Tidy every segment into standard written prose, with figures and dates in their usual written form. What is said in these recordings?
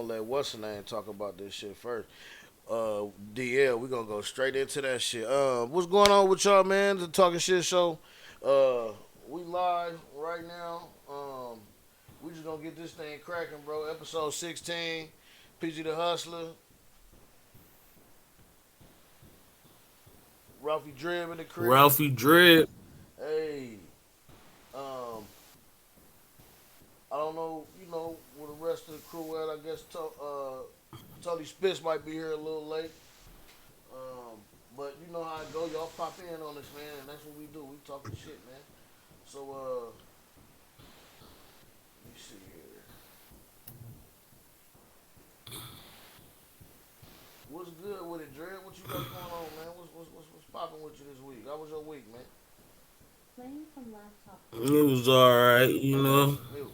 let what's her name talk about this shit first. DL, we gonna go straight into that shit. What's going on with y'all, man? The Talking Shit show. Uh, we live right now. We just gonna get this thing cracking, bro. Episode 16. PG the Hustler, Ralphie Drib in the crib. Ralphie Dredd. Hey, um, I don't know, where the rest of the crew at. I guess Tony Spitz might be here a little late. But you know how it go. Y'all pop in on this, man, and that's what we do. We talking shit, man. So, let me see here. What's good with it, Dre? What you got going on, man? What's popping with you this week? How was your week, man? Playing from laptop. It was alright, Hey, Lex, mute.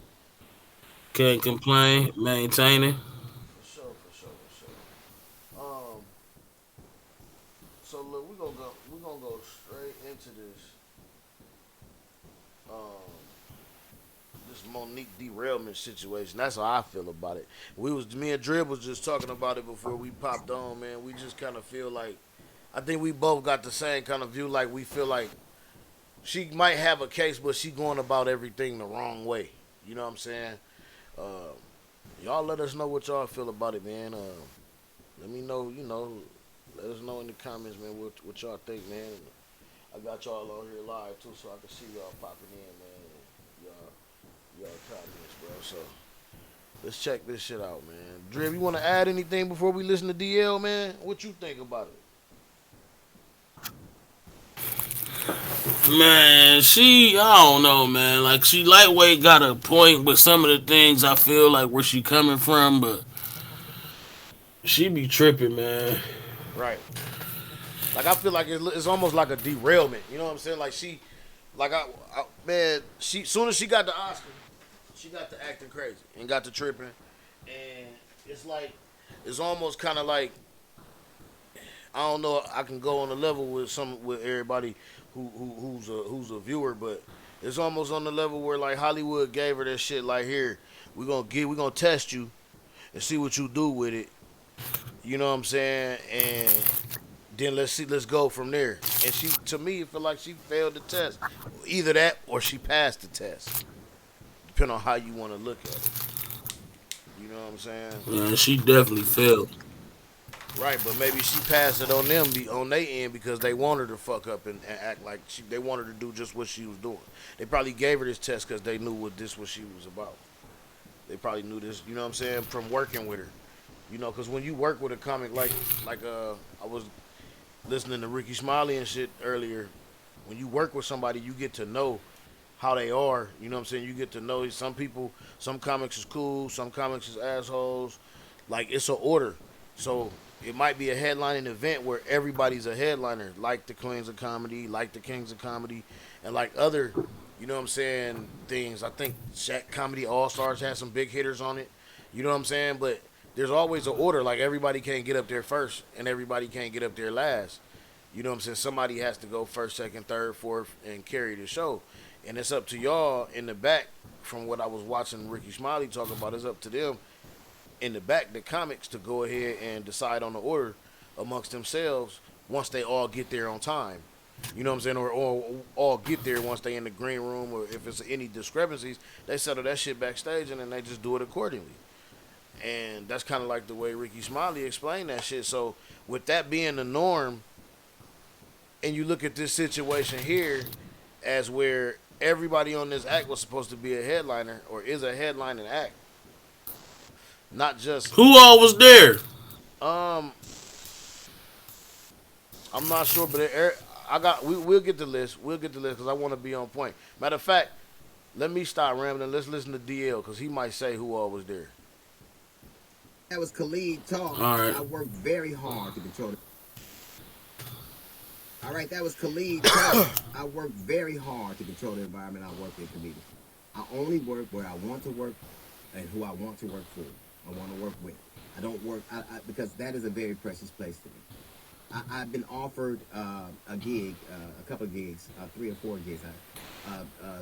Can't complain. Maintaining. For sure. So look, we gonna go straight into um this Monique derailment situation. That's how I feel about it. Me and Drib was just talking about it before we popped on, man. We just kind of feel like, I think we both got the same kind of view. Like we feel like she might have a case, but she going about everything the wrong way. You know what I'm saying? Uh, y'all let us know what y'all feel about it, man. Let me know, let us know in the comments, man, what y'all think, man. I got y'all on here live too, so I can see y'all popping in, man. Y'all comments, bro. So let's check this shit out, man. Drib, you want to add anything before we listen to DL, man? What you think about it? Man, I don't know, man. Like, she lightweight got a point with some of the things I feel like where she coming from, but she be tripping, man. Right. Like I feel like it's almost like a derailment. You know what I'm saying? Like man, soon as she got the Oscar, she got to acting crazy and got to tripping, and it's like it's almost kind of like, I don't know. I can go on a level with everybody who's a viewer, but it's almost on the level where like Hollywood gave her that shit. Like, here, we gonna test you and see what you do with it. You know what I'm saying? And then let's go from there. And she, to me, it feel like she failed the test. Either that or she passed the test, depending on how you want to look at it. You know what I'm saying? Man, she definitely failed. Right, but maybe she passed it on them, on their end, because they want her to fuck up and act like they want her to do just what she was doing. They probably gave her this test because they knew what she was about. They probably knew this, you know what I'm saying, from working with her. Because when you work with a comic like I was listening to Ricky Smiley and shit earlier, when you work with somebody, you get to know how they are. You know what I'm saying? You get to know some people. Some comics is cool. Some comics is assholes. Like, it's an order. So it might be a headlining event where everybody's a headliner, like the Queens of Comedy, like the Kings of Comedy, and like other, you know what I'm saying, things. I think Shaq Comedy All Stars has some big hitters on it. You know what I'm saying? But there's always an order. Like, everybody can't get up there first, and everybody can't get up there last. You know what I'm saying? Somebody has to go first, second, third, fourth, and carry the show. And it's up to y'all in the back. From what I was watching Ricky Smiley talk about, it's up to them in the back, the comics, to go ahead and decide on the order amongst themselves once they all get there on time. You know what I'm saying? Or all get there once they in the green room, or if it's any discrepancies, they settle that shit backstage and then they just do it accordingly. And that's kind of like the way Ricky Smiley explained that shit. So with that being the norm, and you look at this situation here as where everybody on this act was supposed to be a headliner or is a headlining act, not just Who all was there? um I'm not sure, but I got we'll get the list. We'll get the list because I want to be on point. Matter of fact, let me stop rambling. Let's listen to DL because he might say who all was there. That was Khalid Talk. All right. I worked very hard to control it. All right, that was Khalid Talk. I worked very hard to control the environment I work in, community. I only work where I want to work and who I want to work for. I want to work with. I don't work because that is a very precious place to me. I've been offered a gig, a couple of gigs, 3 or 4 gigs,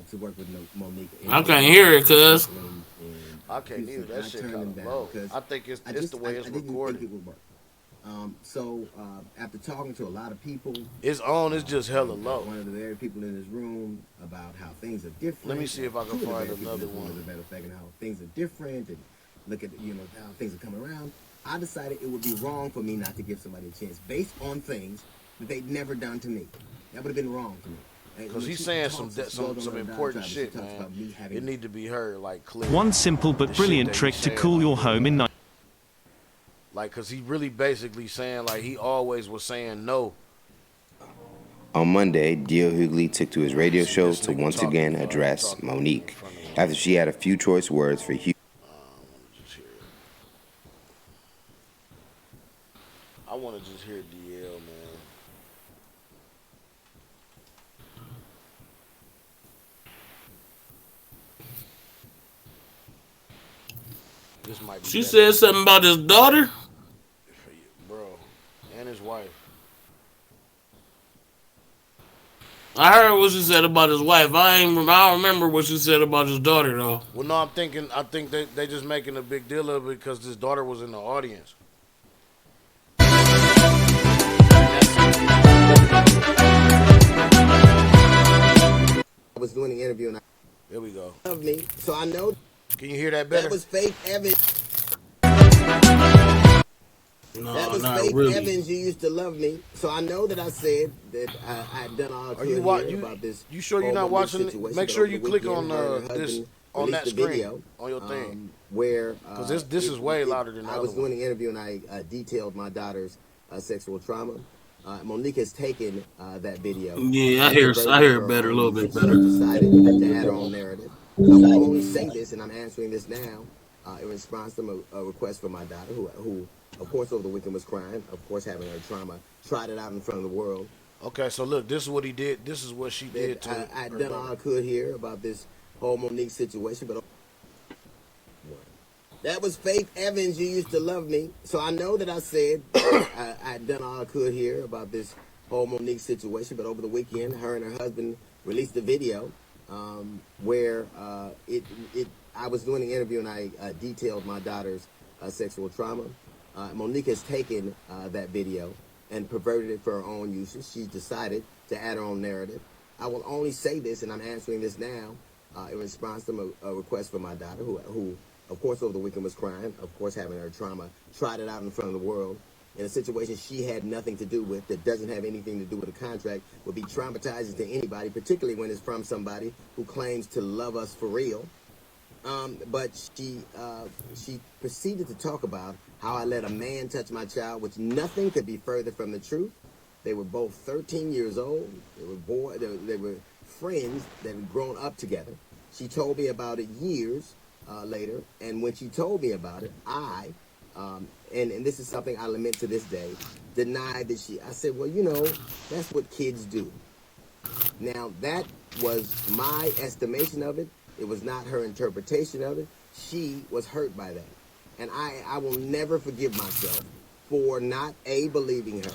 to work with Monique in I her can't hear it, cuz. workroom in I can't either. Houston, and That I shit turned kind them of down low. because I think it's the way it's I didn't think recorded. it would work. So after talking to a lot of people, It's on. It's just hella and low. one of the very people in this room about how things are Let me different, see and if I can two of the find very people in another this room, one. as a matter of fact, and how things are different, and look at how things are coming around. I decided it would be wrong for me not to give somebody a chance based on things that they'd never done to me. That would have been wrong to me. And Cause when he's she saying talks, she goes on some her important diatribe, and she shit, talks man. about me It having. need to be heard like clear. One simple The but shit brilliant that he's trick to saying cool on your here, home in like, cause he really basically saying like he always was saying no. On Monday, Dio Hughley took to his radio See show this to nigga once talking again before I even address talk in Monique front of him. after she had a few choice words for Hughley. Just hear it. I want to just hear DL, man. This might be She better said something about his daughter. for you, bro, and his wife. I heard what she said about his wife. I don't remember what she said about his daughter though. Well, no, I think they just making a big deal of it because his daughter was in the audience. I was doing the interview, and There we go. I love me, so I know Can you hear that that better? was Faith Evans. That No, was not Faith really. Evans. You used to love me, so I know that I said that I had done all I Are could you here about this you sure you're whole not Monique watching? situation. Make But sure over you the click weekend, on her and her this husband on released that a screen video on your thing where because this is way louder than the I other was one. doing the interview, and I detailed my daughter's sexual trauma. Monique has taken that video Yeah, and perverted I it hear for it her better, a own little use, bit and she's better. decided to add her own narrative. I will only say this, and I'm answering this now in response to a request from my daughter, who, of course, over the weekend was crying, of course, having her trauma, tried it out in front of the world. Okay, so look, this is what he did. This is what she That did to I had her done all daughter. I could here about this whole Monique situation, but that was Faith Evans. You used to love me, so I know that I said that I had done all I could here about this whole Monique situation. But over the weekend, her and her husband released a video where I was doing the interview, and I detailed my daughter's sexual trauma. Monique has taken that video and perverted it for her own uses. She's decided to add her own narrative. I will only say this, and I'm answering this now in response to a request from my daughter, who, of course, over the weekend was crying, of course, having her trauma, tried it out in front of the world in a situation she had nothing to do with, that doesn't have anything to do with the contract, would be traumatizing to anybody, particularly when it's from somebody who claims to love us for real. But she proceeded to talk about how I let a man touch my child, which nothing could be further from the truth. They were both 13 years old. They were friends that had grown up together. She told me about it years later, and when she told me about it, and this is something I lament to this day, denied that I said, well, that's what kids do. Now, that was my estimation of it. It was not her interpretation of it. She was hurt by that. And I will never forgive myself for not, A, believing her,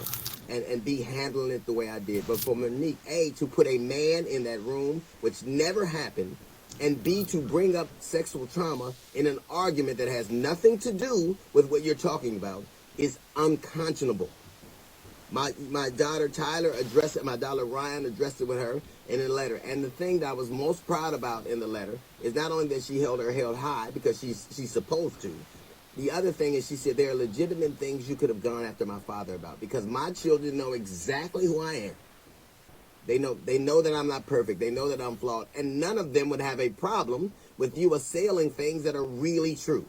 and B, handling it the way I did. But for Monique, A, to put a man in that room, which never happened, and B, to bring up sexual trauma in an argument that has nothing to do with what you're talking about, is unconscionable. My daughter Tyler addressed it. My daughter Ryan addressed it with her in a letter. And the thing that I was most proud about in the letter is not only that she held her head high, because she's supposed to. The other thing is, she said there are legitimate things you could have gone after my father about, because my children know exactly who I am. They know that I'm not perfect. They know that I'm flawed, and none of them would have a problem with you assailing things that are really true.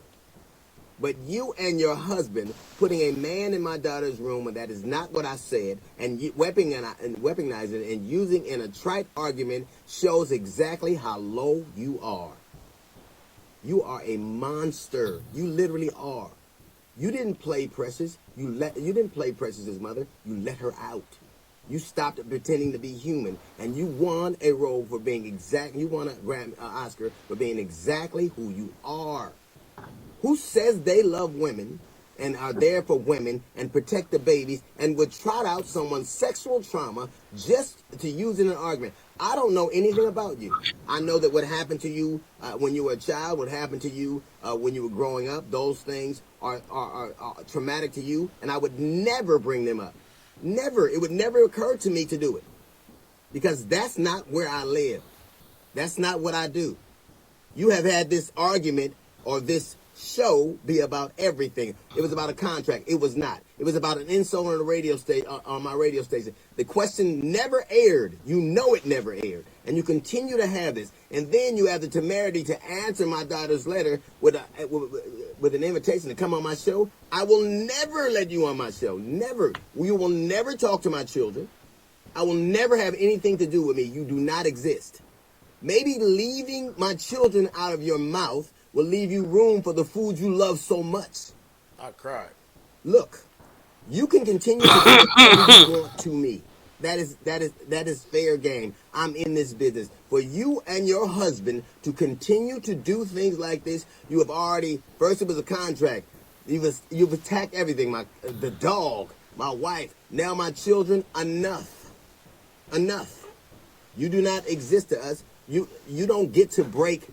But you and your husband putting a man in my daughter's room when that is not what I said, and weaponizing it and using in a trite argument, shows exactly how low you are. You are a monster. You literally are. You didn't play Precious. You didn't play Precious's mother. You let her out. You stopped pretending to be human, and you won a role for being You won a Oscar for being exactly who you are. Who says they love women and are there for women and protect the babies and would trot out someone's sexual trauma just to use in an argument. I don't know anything about you. I know that what happened to you when you were a child, what happened to you when you were growing up, those things are traumatic to you, and I would never bring them up. Never. It would never occur to me to do it because that's not where I live. That's not what I do. You have had this argument or this show be about everything. It was about a contract. It was not. It was about an insult on the radio station, on my radio station. The question never aired. You know it never aired. And you continue to have this. And then you have the temerity to answer my daughter's letter with an invitation to come on my show. I will never let you on my show. Never. You will never talk to my children. I will never have anything to do with me. You do not exist. Maybe leaving my children out of your mouth will leave you room for the food you love so much. I cried. Look, you can continue to say whatever you want to me. That is fair game. I'm in this business. For you and your husband to continue to do things like this, you have already, first it was a contract. You've attacked everything. The dog, my wife, now my children. Enough. Enough. You do not exist to us. You don't get to break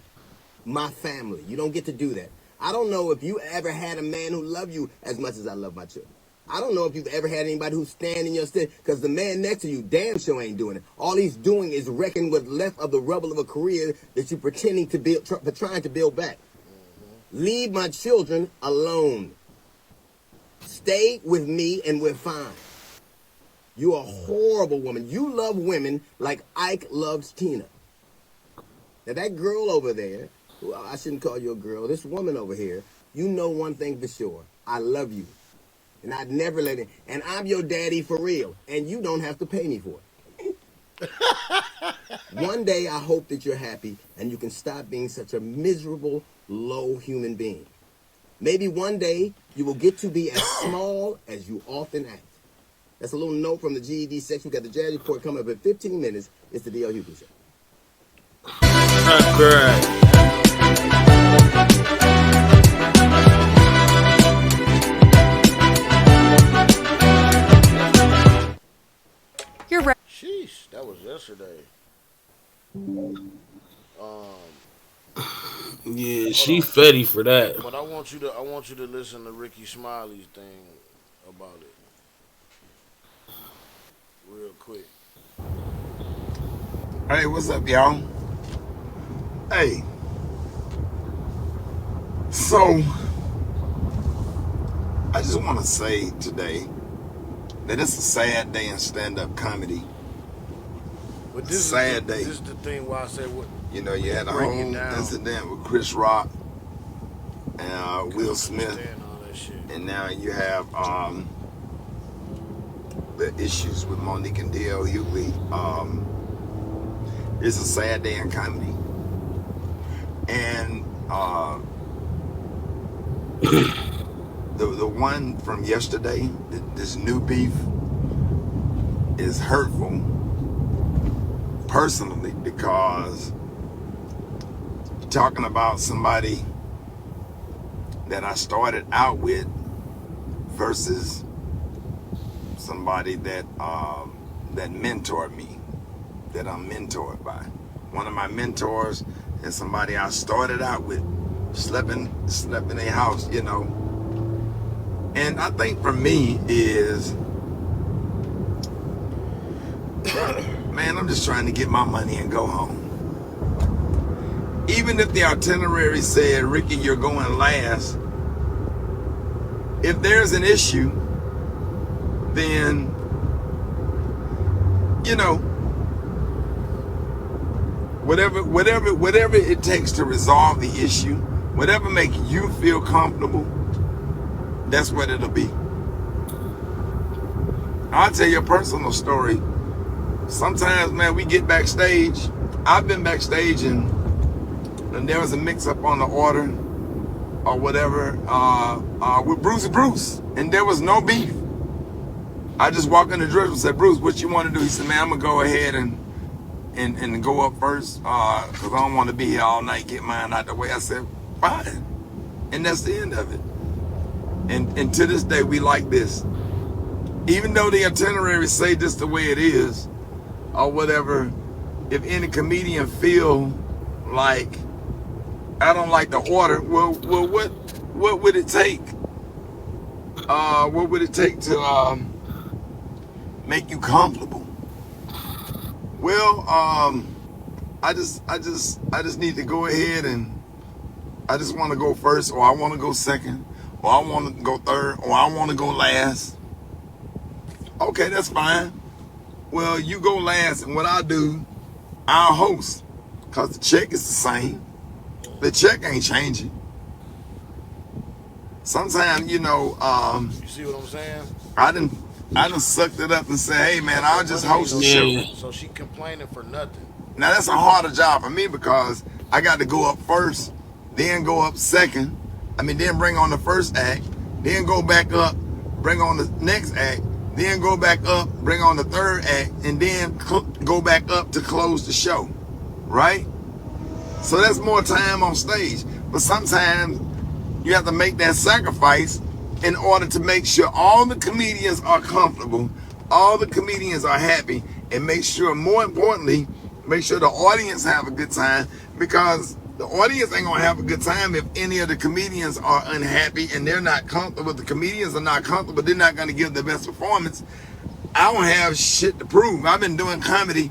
my family. You don't get to do that. I don't know if you ever had a man who loved you as much as I love my children. I don't know if you've ever had anybody who's standing in your stead, because the man next to you damn sure ain't doing it. All he's doing is wrecking what's left of the rubble of a career that you're pretending to build, trying to build back. Leave my children alone. Stay with me and we're fine. You're a horrible woman. You love women like Ike loves Tina. Now that girl over there, well, I shouldn't call you a girl, this woman over here, you know one thing for sure. I love you. And I'd never let it. And I'm your daddy for real. And you don't have to pay me for it. One day I hope that you're happy and you can stop being such a miserable, low human being. Maybe one day you will get to be as small as you often act. That's a little note from the GED section. We got the Jazz Report coming up in 15 minutes. It's the D.L. Hughley Show. You're right. Sheesh, that was yesterday. Yeah, Hold she on. fetty for that. But I want you to listen to Ricky Smiley's thing about it real quick. Hey, what's up, y'all? Hey, so I just want to say today that it's a sad day in stand-up comedy. But this Sad is day. this is the thing why I say what You know, you had a break it whole down. incident with Chris Rock and Will Smith, Understand all that shit. and now you have the issues with Monique and D.L. Hughley. It's a sad day in comedy, and the one from yesterday, this new beef, is hurtful personally because you're talking about somebody that I started out with versus somebody that that mentored me, that I'm mentored by. One of my mentors is somebody I started out with, slept in a house, you know. And I think for me is, man, I'm just trying to get my money and go home. Even if the itinerary said, Ricky, you're going last, if there's an issue, then, you know, whatever it takes to resolve the issue, whatever makes you feel comfortable, that's what it'll be. I'll tell you a personal story. Sometimes, man, we get backstage. I've been backstage and there was a mix-up on the order or whatever with Bruce, and there was no beef. I just walked in the dressing room and said, Bruce, what you want to do? He said, man, I'm going to go ahead and go up first because I don't want to be here all night, get mine out the way. I said, fine. And that's the end of it. And to this day, we like this. Even though the itineraries say this the way it is, or whatever, if any comedian feel like I don't like the order, well, what would it take? What would it take to make you comfortable? Well, I just need to go ahead and I just want to go first, or I want to go second, or I want to go third, or I want to go last. Okay, that's fine. Well, you go last, and what I do, I'll host, cause the check is the same. The check ain't changing. Sometimes, You see what I'm saying? I done sucked it up and said, hey man, I'll just host the show. So she complaining for nothing. Now that's a harder job for me because I got to go up first, then go up second. Then bring on the first act, then go back up, bring on the next act, then go back up, bring on the third act, and then go back up to close the show, right? So that's more time on stage. But sometimes you have to make that sacrifice in order to make sure all the comedians are comfortable, all the comedians are happy, and make sure, more importantly, make sure the audience have a good time, because the audience ain't gonna have a good time if any of the comedians are unhappy and they're not comfortable. The comedians are not comfortable, they're not gonna give their best performance. I don't have shit to prove. I've been doing comedy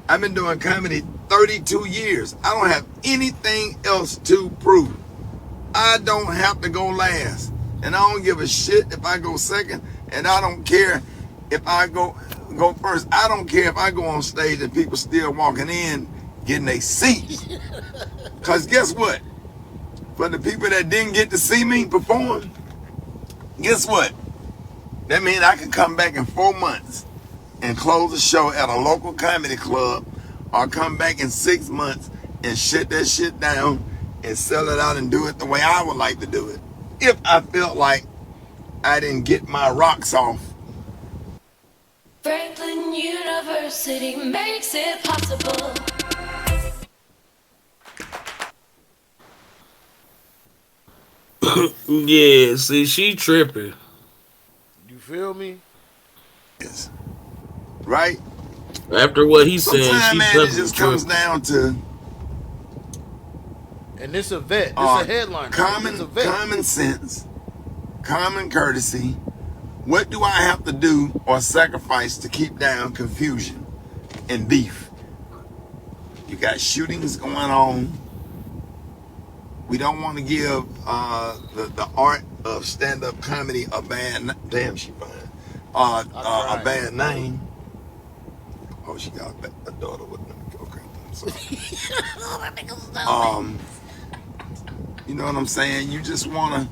32 years. I don't have anything else to prove. I don't have to go last. And I don't give a shit if I go second, and I don't care if I go first. I don't care if I go on stage and people still walking in getting their seats. Cause guess what? For the people that didn't get to see me perform, guess what? That means I can come back in 4 months and close the show at a local comedy club, or come back in 6 months and shut that shit down and sell it out and do it the way I would like to do it, if I felt like I didn't get my rocks off. Franklin University makes it possible. Yeah, see, she tripping. You feel me? Yes. Right? After what he said, Sometimes, she man, it definitely just comes tripping. down to And this a vet. This a headliner. This a vet. common sense, common courtesy. What do I have to do or sacrifice to keep down confusion and beef? You got shootings going on. We don't want to give the art of stand-up comedy a bad damn she fine a bad name. Oh, she got a daughter with them. Okay, so, you know what I'm saying? You just wanna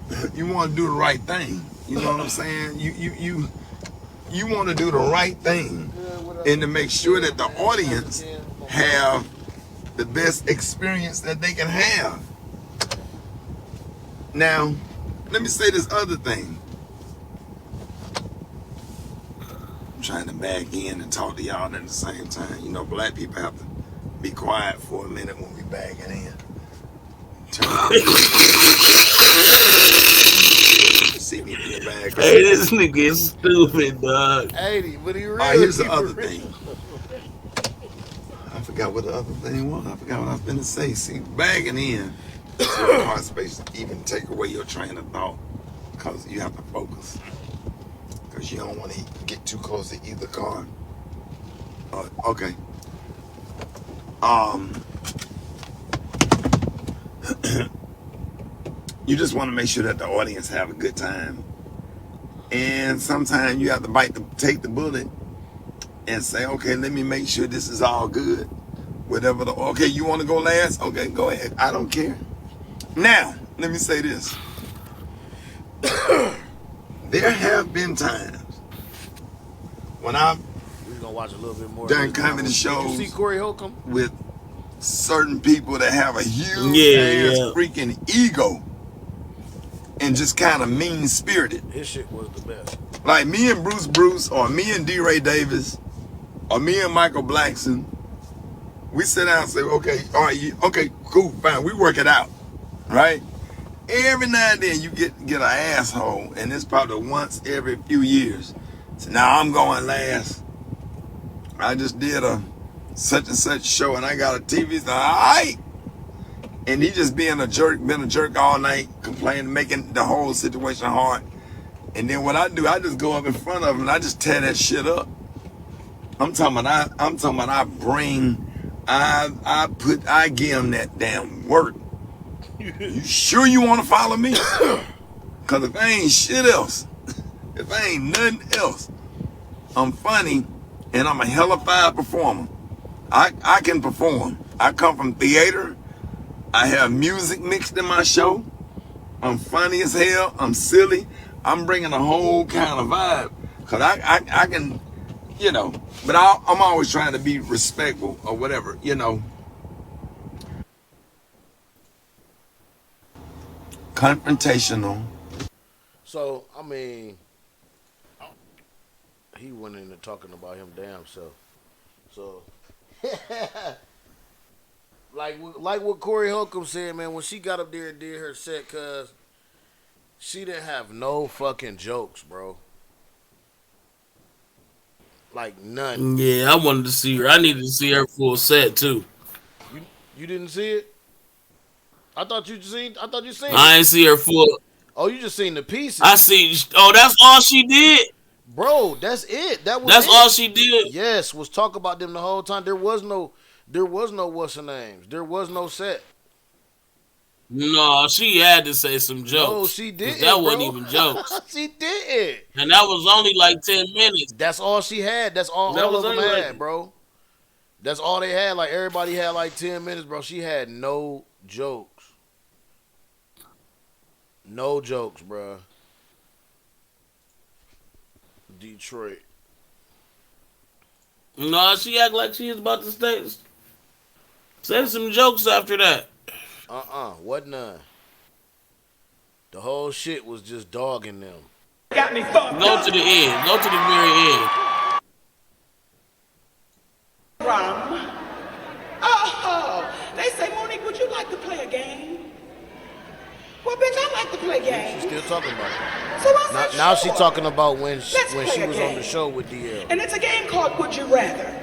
do the right thing. You know what I'm saying? You want to do the right thing, and to make sure that the audience have the best experience that they can have. Now, let me say this other thing. I'm trying to back in and talk to y'all at the same time. You know, black people have to be quiet for a minute when we bagging in. See me in the bag. Hey, this nigga is stupid, dog. 80, but he really. All right, here's the other thing. I forgot what the other thing was. I forgot what I was going to say. See, bagging in is a hard space to even take away your train of thought, because you have to focus. Because you don't want to get too close to either car. Okay. You just want to make sure that the audience have a good time. And sometimes you have to take the bullet and say, okay, let me make sure this is all good. Okay, you want to go last? Okay, go ahead. I don't care. Now, let me say this. There have been times when I've We're gonna watch a little bit more. done comedy Did shows you see Corey Holcomb? with certain people that have a huge Yeah. freaking ego and just kind of mean-spirited. His shit was the best. Like me and Bruce, or me and D. Ray Davis, or me and Michael Blackson, we sit down and say, okay, all right, okay, cool, fine, we work it out, right? Every now and then you get an asshole, and it's probably once every few years. So now I'm going last. I just did a such and such show, and I got a TV. So, all right. And he just been a jerk all night, complaining, making the whole situation hard. And then what I do, I just go up in front of him and I just tear that shit up. I'm talking about I give him that damn work. You sure you want to follow me? Cause if I ain't shit else, if I ain't nothing else, I'm funny and I'm a hella fine performer. I can perform. I come from theater. I have music mixed in my show. I'm funny as hell. I'm silly. I'm bringing a whole kind of vibe. Cause I can, you know, but I'm always trying to be respectful or whatever, you know. Confrontational. So I mean, he went into talking about him damn self. So, like what Corey Holcomb said, man, when she got up there and did her set, cause she didn't have no fucking jokes, bro. Like none. Yeah, I wanted to see her. I needed to see her full set too. You didn't see it? I thought you seen. I thought you seen it. I ain't see her full. Oh, you just seen the pieces, I see. Oh, that's all she did. bro. That's it. That was That's it. all she did. Yes, was talk about them the whole time. There was no what's her names. There was no set. No, she had to say some No, jokes she because didn't, that wasn't bro. even jokes, She didn't. and that was only like 10 minutes. That's all she had. That's all. That All was of them only had, like bro. That's all they had. Like everybody had like 10 minutes, bro. She had no jokes. No jokes, bro. Detroit. No, she act like she was about to say some jokes after that. What none. The whole shit was just dogging them. Got me fucked Go up. to the end. Go to the very end. Rum. Oh, they say, Monique, would you like to play a game? Well, bitch, I like to play games. She's still talking about it. So I said, Now sure. she's talking about when she Let's play a was game. on the show with DL. And it's a game called Would You Rather.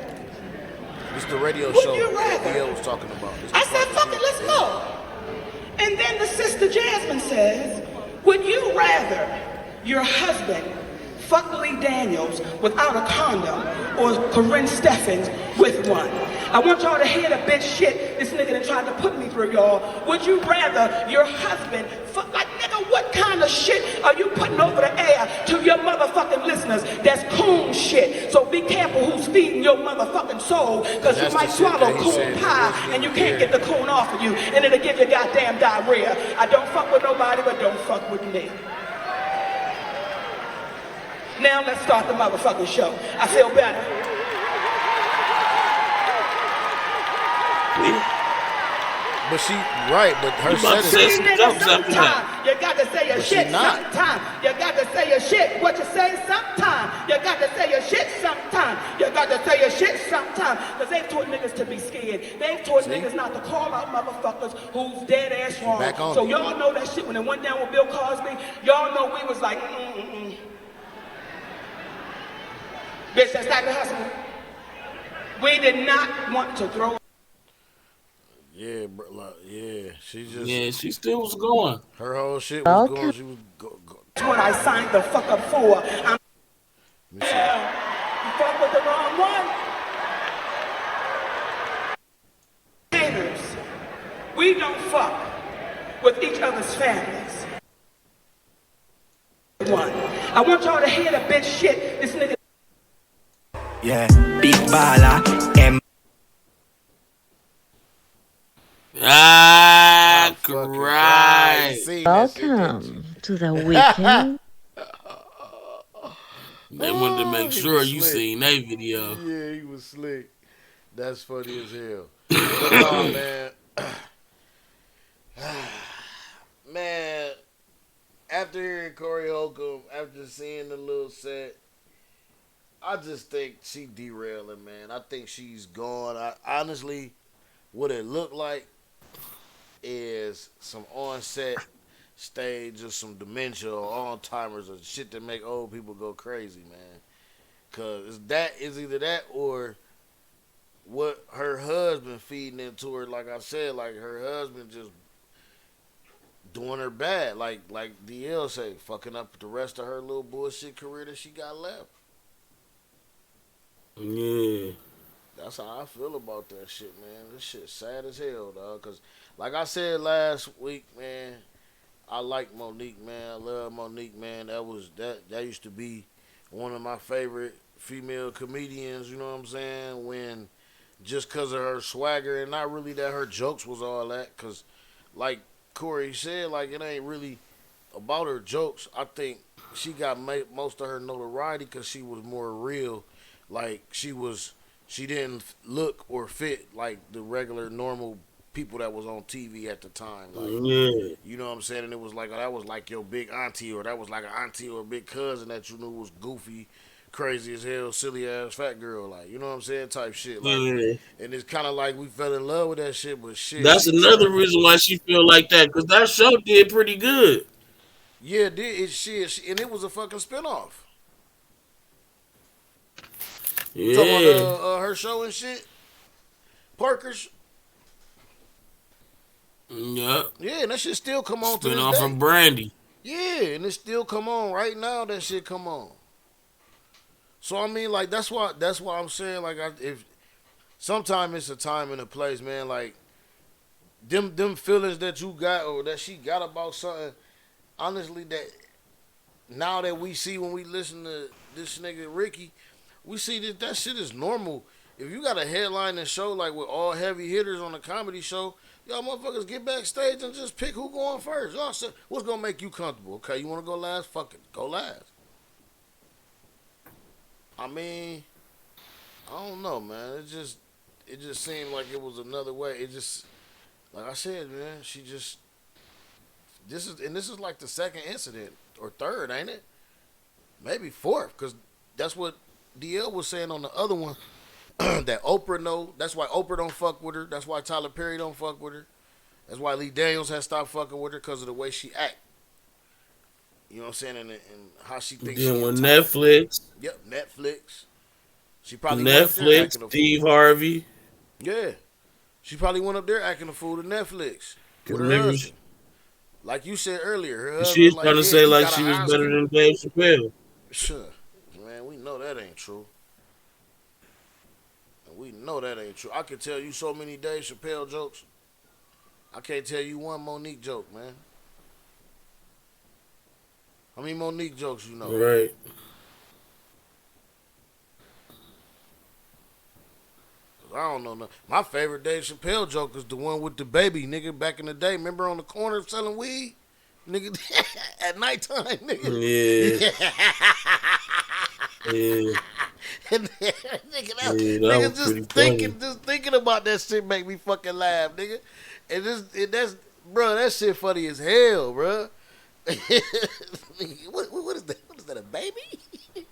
It's the radio Would show you that rather? DL was talking about. It's the I said, fucking fuck it, shit. let's go. And then the sister Jasmine says, would you rather your husband fuck Lee Daniels without a condom or Corinne Steffens with one? I want y'all to hear the bitch shit this nigga that tried to put me through, y'all. Would you rather your husband fuck, like, nigga, what kind of shit are you putting over the air to your motherfucking listeners? That's coon shit. So be careful who's feeding your motherfucking soul, because you That's might the shit swallow that he coon said. pie and you can't get the coon off of you, and it'll give you goddamn diarrhea. I don't fuck with nobody, but don't fuck with me. Now let's start the motherfucking show. I feel better. But she right, but her You about set to say is some Nigga, jokes after that. sometime you got to say your But she shit not. sometime. You got to say your shit. What you say sometime. You got to say your shit sometime. You got to say your shit sometime. Because they've taught niggas to be scared. They've taught niggas not to call out motherfuckers who's dead ass wrong. back on So it. y'all know that shit when it went down with Bill Cosby. Y'all know we was like, Bitch, that's not the hustle. We did not want to throw. yeah, bro. Like, yeah, she just Yeah, she still was going. her whole shit was Okay. going. She was go. That's what I signed the fuck up for. I'm Let me see. you fuck with the wrong one. Haters, we don't fuck with each other's families. One. I want y'all to hear the bitch shit. This nigga. Yeah, big baller, Ah, Fucking right. You seen that shit, didn't you? Welcome to the weekend. They wanted to make he sure was you slick. seen that video. Yeah, he was slick. That's funny as hell. But no, man. Man, after hearing Corey Holcomb, after seeing the little set, I just think she derailing, man. I think she's gone. Honestly, what it looked like is some on-set stage of some dementia or Alzheimer's or shit that make old people go crazy, man. Cause that is either that or what her husband feeding into her. Like I said, like her husband just doing her bad. Like DL say, fucking up the rest of her little bullshit career that she got left. Yeah. That's how I feel about that shit, man. This shit sad as hell, dog. Cause like I said last week, man, I like Monique, man. I love Monique, man. That used to be one of my favorite female comedians. You know what I'm saying? When just cause of her swagger and not really that her jokes was all that. Cause like Corey said, like it ain't really about her jokes. I think she got most of her notoriety because she was more real. Like she didn't look or fit like the regular normal people that was on TV at the time. Like Yeah. you know what I'm saying? And it was like, oh, that was like your big auntie, or that was like an auntie or a big cousin that you knew was goofy, crazy as hell, silly ass fat girl, like, you know what I'm saying? Type shit. Like, Yeah. and it's kind of like we fell in love with that shit, but shit, That's she tried. another reason why she feel like that, because that show did pretty good. Yeah, did it shit, and it was a fucking spinoff. You talking about Yeah. her show and shit? Parker's? Yep. Yeah, and that shit still come on to Spin this off day. from Brandy. Yeah, and it still come on right now. That shit come on. So I mean, like that's why I'm saying, like, if sometimes it's a time and a place, man. Like them feelings that you got or that she got about something. Honestly, that now that we see when we listen to this nigga Ricky, we see that shit is normal. If you got a headlining show like with all heavy hitters on a comedy show, y'all motherfuckers get backstage and just pick who going first. Y'all say, what's gonna make you comfortable? Okay, you wanna go last? Fuck it, go last. I mean, I don't know, man. It just seemed like it was another way. It just like I said, man. She just this is like the second incident or third, ain't it? Maybe fourth, because that's what DL was saying on the other one. That Oprah know. That's why Oprah don't fuck with her. That's why Tyler Perry don't fuck with her. That's why Lee Daniels has stopped fucking with her because of the way she act. You know what I'm saying? And how she thinks she Then with entitled. Netflix, Yep, Netflix. She probably went up there acting a Steve fool. Harvey. Yeah, she probably went up there acting a fool to Netflix Cause with her niggas, husband. Like you said earlier, her she's husband like, trying to yeah, say he like got she an was better Oscar. than Dave Chappelle. Sure, man, we know that ain't true. We know that ain't true. I can tell you so many Dave Chappelle jokes. I can't tell you one Monique joke, man. How many Monique jokes you know? Right. I don't know. My favorite Dave Chappelle joke is the one with the baby, nigga, back in the day. Remember on the corner selling weed? Nigga, at nighttime, nigga. Yeah. Yeah. Yeah. Yeah. That Nigga was just pretty funny. thinking about that shit make me fucking laugh, nigga. That's, bro, that shit funny as hell, bro. What is that? What is that? A baby? Hey,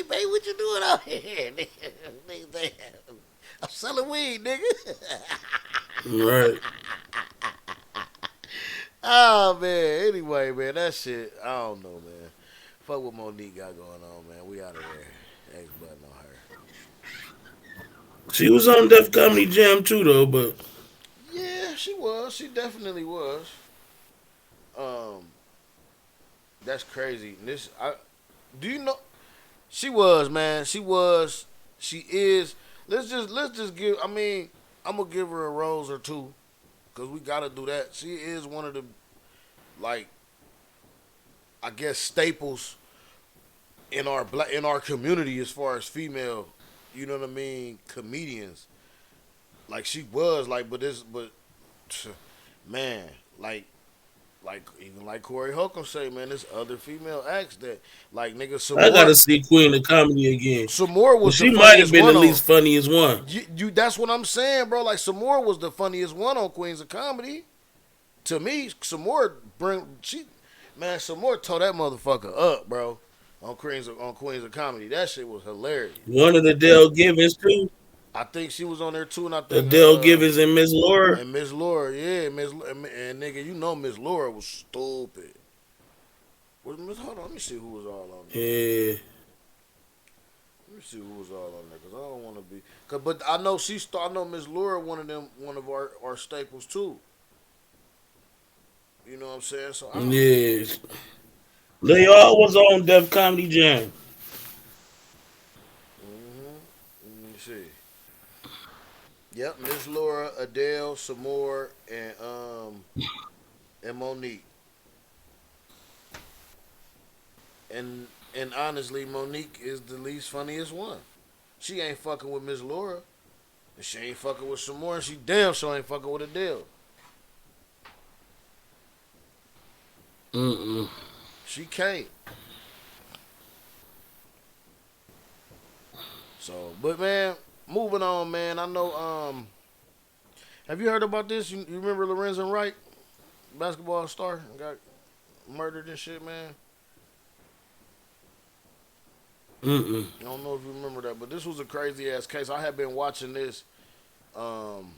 baby, what you doing out here? Nigga, I'm selling weed, nigga. Right. Oh man. Anyway, man, that shit. I don't know, man. Fuck what Monique got going on, man. We out of there. X button on her. She was on Def Comedy Jam too, though. But Yeah, she was. She definitely was. Um, that's crazy. Do you know? She was, man. She was. She is. Let's just give. I mean, I'm gonna give her a rose or two, cause we gotta do that. She is one of the, like, I guess, staples in our community as far as female. You know what I mean? Comedians. Like she was like, but man, like even like Corey Holcomb say, man, there's other female acts that like nigga I gotta Samore. see Queen of Comedy again. Samore But was the she might have funniest been the one on. least funniest one. You that's what I'm saying, bro. Like Samore was the funniest one on Queens of Comedy. To me, Samore tore that motherfucker up, bro. On Queens of Comedy, that shit was hilarious. One of the Dale Givens too. I think she was on there too, and I think Adele Givens and Miss Laura. and Miss Laura, yeah, and nigga, you know Miss Laura was stupid. Hold on, let me see who was all on there. Yeah. Let me see who was all on there, cause I don't want to be. But I know I know Miss Laura, one of our staples too. You know what I'm saying? So I don't. Yes. They all was on Def Comedy Jam. Let me see. Yep, Miss Laura, Adele, some more, and Monique. And honestly, Monique is the least funniest one. She ain't fucking with Miss Laura, and she ain't fucking with some more, and she damn sure ain't fucking with Adele. Mm-mm. She can't. So, but man, moving on, man. I know. Have you heard about this? You remember Lorenzen Wright, basketball star, got murdered and shit, man. Mm-mm. I don't know if you remember that, but this was a crazy ass case. I had been watching this. Um,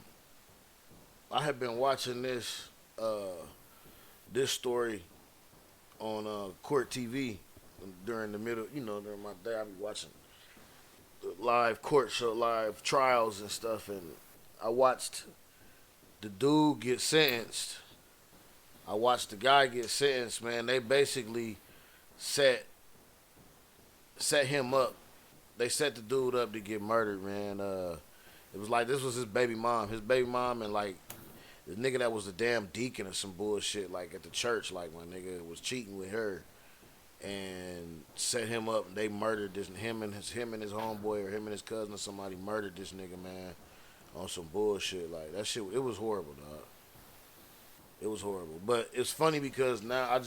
I had been watching this story on Court TV during the middle. You know, during my day, I be watching the live court show, live trials and stuff, and I watched the dude get sentenced. I watched the guy get sentenced. Man, they basically set him up. They set the dude up to get murdered, man. It was like this was his baby mom. His baby mom and like the nigga that was the damn deacon or some bullshit like at the church, like my nigga was cheating with her and set him up and they murdered him and his homeboy or him and his cousin or somebody murdered this nigga, man, on some bullshit. Like that shit, it was horrible, dog. It was horrible. But it's funny because now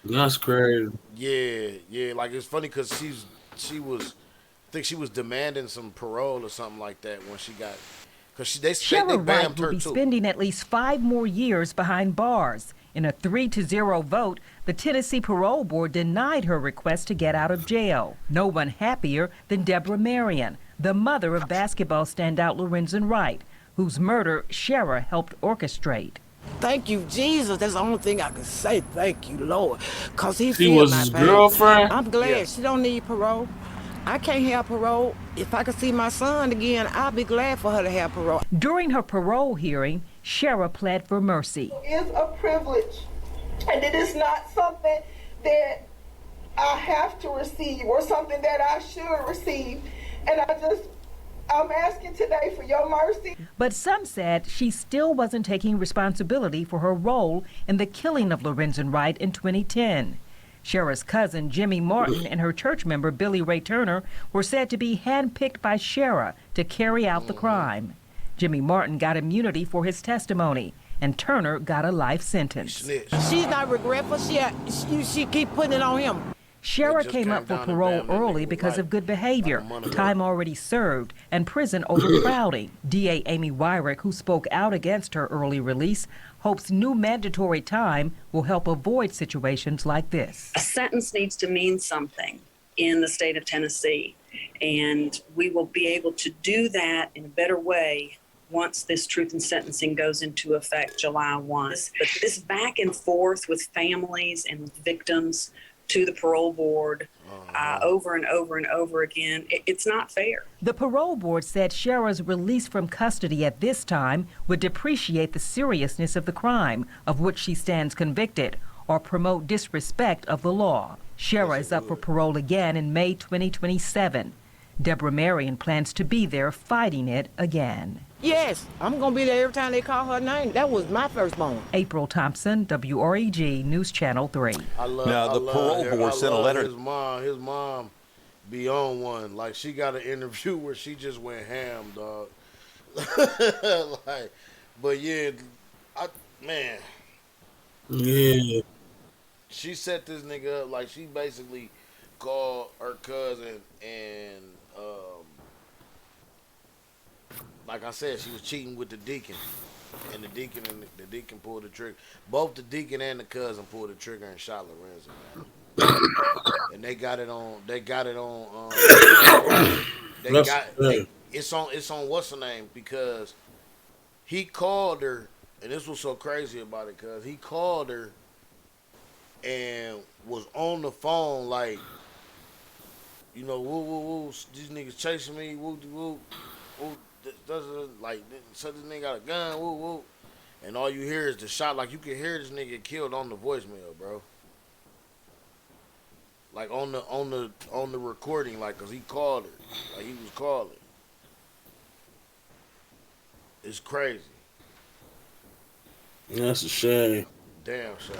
That's crazy. yeah, like it's funny because she was I think she was demanding some parole or something like that when she got, because they Cheryl Wright bammed will her be too. spending at least 5 more years behind bars. In a 3-0 vote, the Tennessee Parole Board denied her request to get out of jail. No one happier than Deborah Marion, the mother of basketball standout Lorenzen Wright, whose murder Shara helped orchestrate. Thank you, Jesus. That's the only thing I can say. Thank you, Lord. Because he She feel was my his pain. girlfriend? I'm glad Yeah. she don't need parole. I can't have parole. If I could see my son again, I'd be glad for her to have parole. During her parole hearing, Shara pled for mercy. Is a privilege, and it is not something that I have to receive or something that I should receive. And I'm asking today for your mercy. But some said she still wasn't taking responsibility for her role in the killing of Lorenzen Wright in 2010. Shara's cousin, Jimmy Martin, and her church member, Billy Ray Turner, were said to be handpicked by Shara to carry out the crime. Jimmy Martin got immunity for his testimony, and Turner got a life sentence. She's not regretful. She keep putting it on him. Shara came up for parole early because of good behavior, time already served, and prison overcrowding. DA Amy Wyrick, who spoke out against her early release, hopes new mandatory time will help avoid situations like this. A sentence needs to mean something in the state of Tennessee, and we will be able to do that in a better way once this truth in sentencing goes into effect July 1. But this back and forth with families and with victims to the parole board over and over and over again, it's not fair. The parole board said Shara's release from custody at this time would depreciate the seriousness of the crime of which she stands convicted or promote disrespect of the law. Shara is up for parole again in May 2027. Deborah Marion plans to be there fighting it again. Yes, I'm going to be there every time they call her name. That was my firstborn. April Thompson, WREG News Channel 3. Now, the parole board sent a letter. His mom be on one. Like, she got an interview where she just went ham, dog. But yeah, man. Yeah. She set this nigga up. Like, she basically called her cousin and, like I said, she was cheating with the deacon. And the deacon pulled the trigger. Both the deacon and the cousin pulled the trigger and shot Lorenzen, man. And they got it on. it's on what's her name because he called her, and this was so crazy about it because he called her and was on the phone like, you know, woo woo woo, these niggas chasing me, woo woo woo, like, so this nigga got a gun, woo woo, and all you hear is the shot. Like you can hear this nigga killed on the voicemail, bro. Like on the recording, like, cause he called her, like he was calling. It's crazy. That's a shame. Damn, son.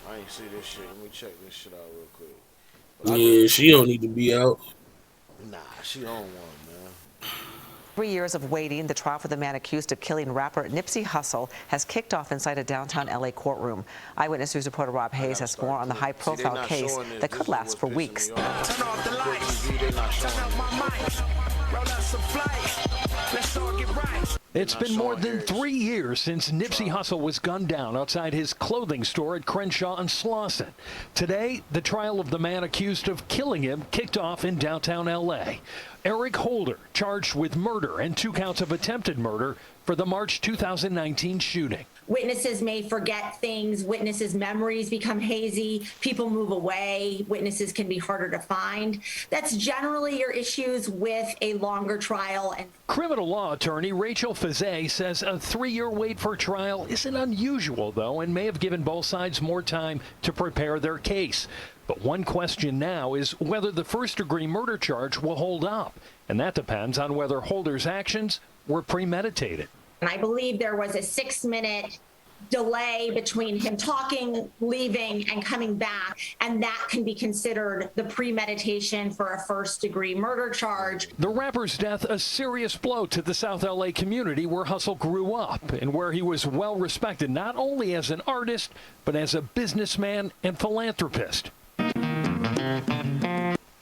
I ain't see this shit. Let me check this shit out real quick. Yeah, she don't need to be out. Nah, she don't want it, man. 3 years of waiting, the trial for the man accused of killing rapper Nipsey Hussle has kicked off inside a downtown LA courtroom. Eyewitness News reporter Rob Hayes has more on the high-profile case that could last for weeks. Turn off the lights. Turn up my mic. Roll out some flights. Let's all get right. It's been more than 3 years since Nipsey Hussle was gunned down outside his clothing store at Crenshaw and Slauson. Today, the trial of the man accused of killing him kicked off in downtown L.A. Eric Holder, charged with murder and 2 counts of attempted murder for the March 2019 shooting. Witnesses may forget things. Witnesses' memories become hazy. People move away. Witnesses can be harder to find. That's generally your issues with a longer trial. And criminal law attorney Rachel Fizet says a 3-year wait for trial isn't unusual, though, and may have given both sides more time to prepare their case. But one question now is whether the first-degree murder charge will hold up, and that depends on whether Holder's actions were premeditated. I believe there was a 6-minute delay between him talking, leaving, and coming back, and that can be considered the premeditation for a first-degree murder charge. The rapper's death a serious blow to the South LA community where Hussle grew up and where he was well respected not only as an artist, but as a businessman and philanthropist.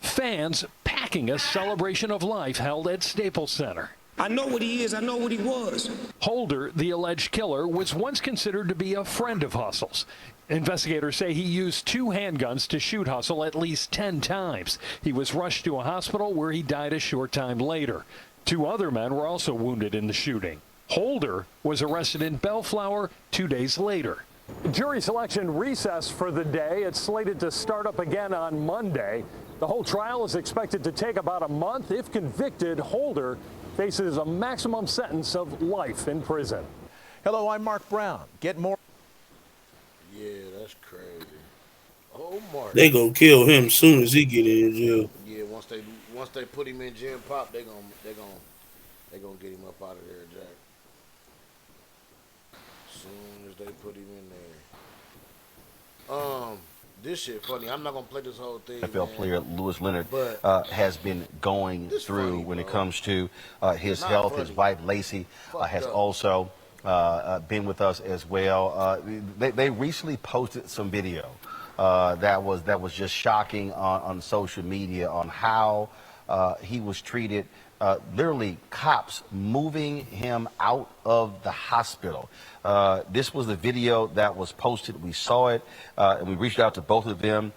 Fans packing a celebration of life held at Staples Center. I know what he is. I know what he was. Holder, the alleged killer, was once considered to be a friend of Hussle's. Investigators say he used 2 handguns to shoot Hussle at least 10 times. He was rushed to a hospital where he died a short time later. 2 other men were also wounded in the shooting. Holder was arrested in Bellflower 2 days later. Jury selection recessed for the day. It's slated to start up again on Monday. The whole trial is expected to take about a month. If convicted, Holder faces a maximum sentence of life in prison. Hello, I'm Mark Brown. Get more. Yeah, that's crazy. Oh, Mark. They gonna kill him soon as he get in jail. Yeah, once they put him in Gen Pop, they gonna get him up out of there, Jack. Soon as they put him in there. This shit funny. I'm not gonna play this whole thing. NFL player Lewis Leonard But has been going through funny, when it bro. comes to his Not health. funny. His wife Lacey has up. also been with us as well. They recently posted some video that was just shocking on social media on how he was treated. Literally cops moving him out of the hospital. This was the video that was posted. We saw it, and we reached out to both of them.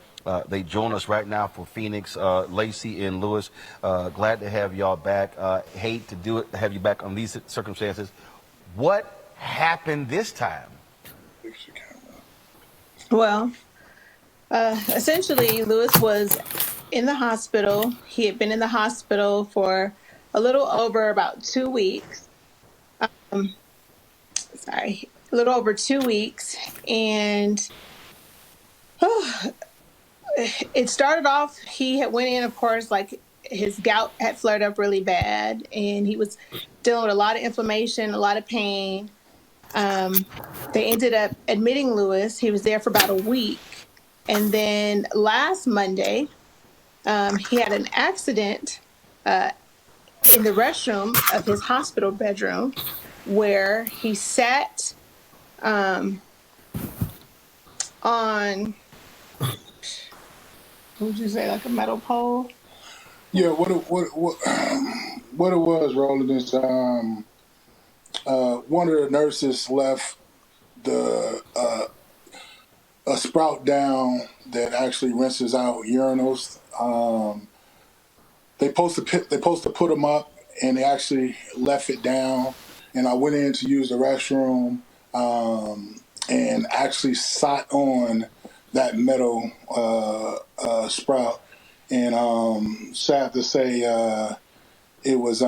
They join us right now for Phoenix, Lacey and Lewis. Glad to have y'all back. Hate to do it, to have you back on these circumstances. What happened this time? Well, essentially, Lewis was in the hospital. He had been in the hospital for a little over about 2 weeks. A little over 2 weeks. And it started off, he had went in, of course, like his gout had flared up really bad. And he was dealing with a lot of inflammation, a lot of pain. They ended up admitting Lewis. He was there for about a week. And then last Monday, he had an accident in the restroom of his hospital bedroom where he sat on, what would you say, like a metal pole? Yeah, what it was, Roland, is one of the nurses left a sprout down that actually rinses out urinals. They supposed to put him up, and they actually left it down. And I went in to use the restroom, and actually sat on that metal sprout. And sad to say, it was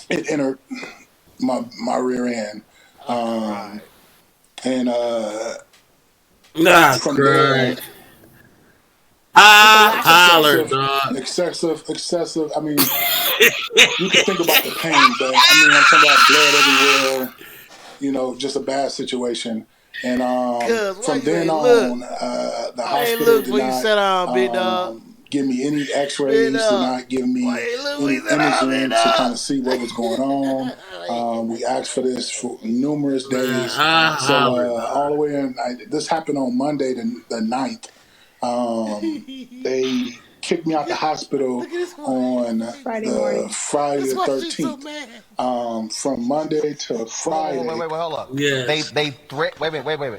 it entered my rear end, and Nah, from cried. there, I hollered, dog. excessive. I mean, you could think about the pain, but I mean, I'm talking about blood everywhere. You know, just a bad situation. And Cuz, why from you then ain't look? on, the Why ain't hospital look did before you not sat down, big dog? give me any Big X-rays, did dog. not give Why me ain't look before you any sat down, big imaging to kind dog? of see what was going on. We asked for this for numerous Man, days. I So hollered, all dog. the way in, this happened on Monday, the 9th. They kicked me out the hospital on Friday the morning. Friday That's the why she's so 13th. mad. From Monday to Friday. Wait, hold up. Yes. Wait.